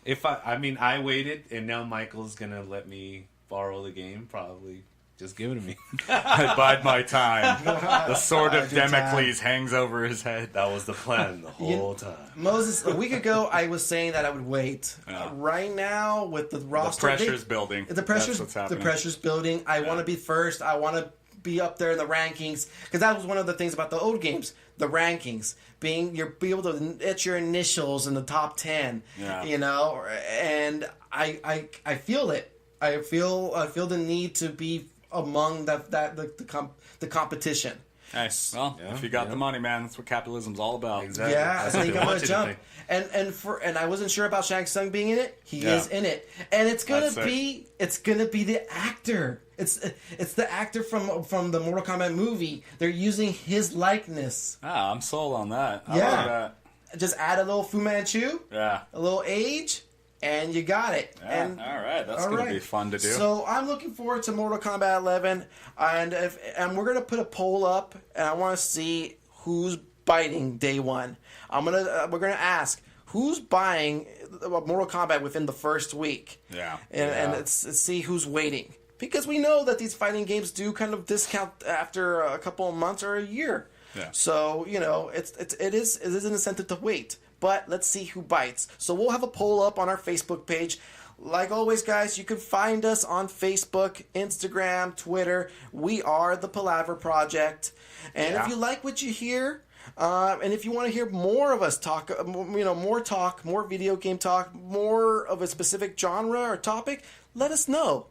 I waited, and now Michael's gonna let me borrow the game. Probably just give it to me. I bide my time. The sword of Bide your time. Damocles hangs over his head. That was the plan the whole time. Moses, a week ago, I was saying that I would wait. Right now, with the The roster, pressure's building. The pressure's That's what's happening. building. I want to be first. I want to be up there in the rankings, because that was one of the things about the old games. The rankings, be able to etch your initials in the top 10. Yeah. And I feel it. I feel the need to be among the competition. Hey, well, Yeah, if you got yeah. the money, man, that's what capitalism's all about. Exactly. Yeah, I That's what think they I'm want gonna you to jump. think. And I wasn't sure about Shang Tsung being in it. He Yeah. is in it, and it's gonna That's be the actor. It's the actor from the Mortal Kombat movie. They're using his likeness. Ah, I'm sold on that. I Yeah. like that. Just add a little Fu Manchu, Yeah. a little age, and you got it. Yeah, And all right, that's all gonna right. be fun to do. So I'm looking forward to Mortal Kombat 11, and we're gonna put a poll up, and I want to see who's biting day one. We're gonna ask who's buying Mortal Kombat within the first week. Yeah. And let's see who's waiting, because we know that these fighting games do kind of discount after a couple of months or a year. Yeah. So it is an incentive to wait. but let's see who bites. So we'll have a poll up on our Facebook page. Like always, guys, you can find us on Facebook, Instagram, Twitter. We are the Palaver Project. And if you like what you hear, and if you want to hear more of us talk, more video game talk, more of a specific genre or topic, let us know.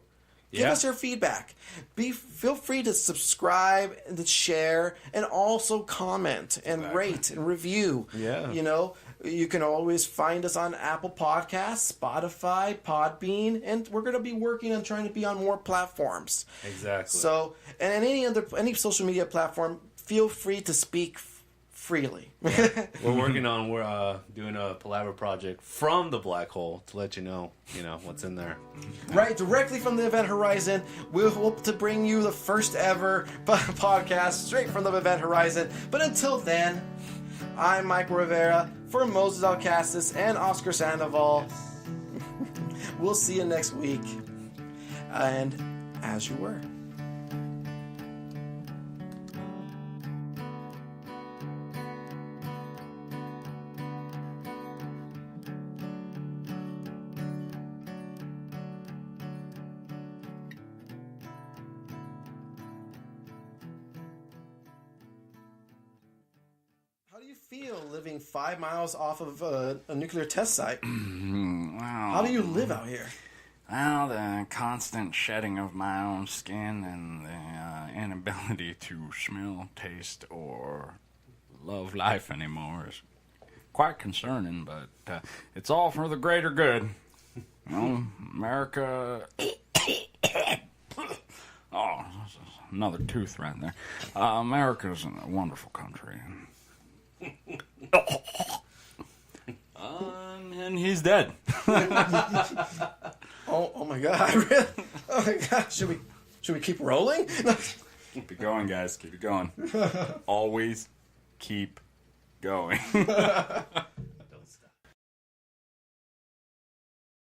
Give us your feedback. Feel free to subscribe and to share and also comment and rate and review. Yeah. You can always find us on Apple Podcasts, Spotify, Podbean, and we're going to be working on trying to be on more platforms. Exactly. So, and any social media platform, feel free to speak freely. We're working on doing a Palaver project from the black hole to let you know what's in there. Right, directly from the Event Horizon. We'll hope to bring you the first ever podcast straight from the Event Horizon. But until then, I'm Mike Rivera for Moses Alcassis and Oscar Sandoval. We'll see you next week. And as you were. How do you feel living 5 miles off of a nuclear test site? Wow. How do you live out here? Well, the constant shedding of my own skin and the inability to smell, taste, or love life anymore is quite concerning, but it's all for the greater good. America... Oh, another tooth right there. America's a wonderful country. And he's dead. Oh my god, really? Oh my god, should we keep rolling? Keep it going, guys. Keep it going. Always keep going.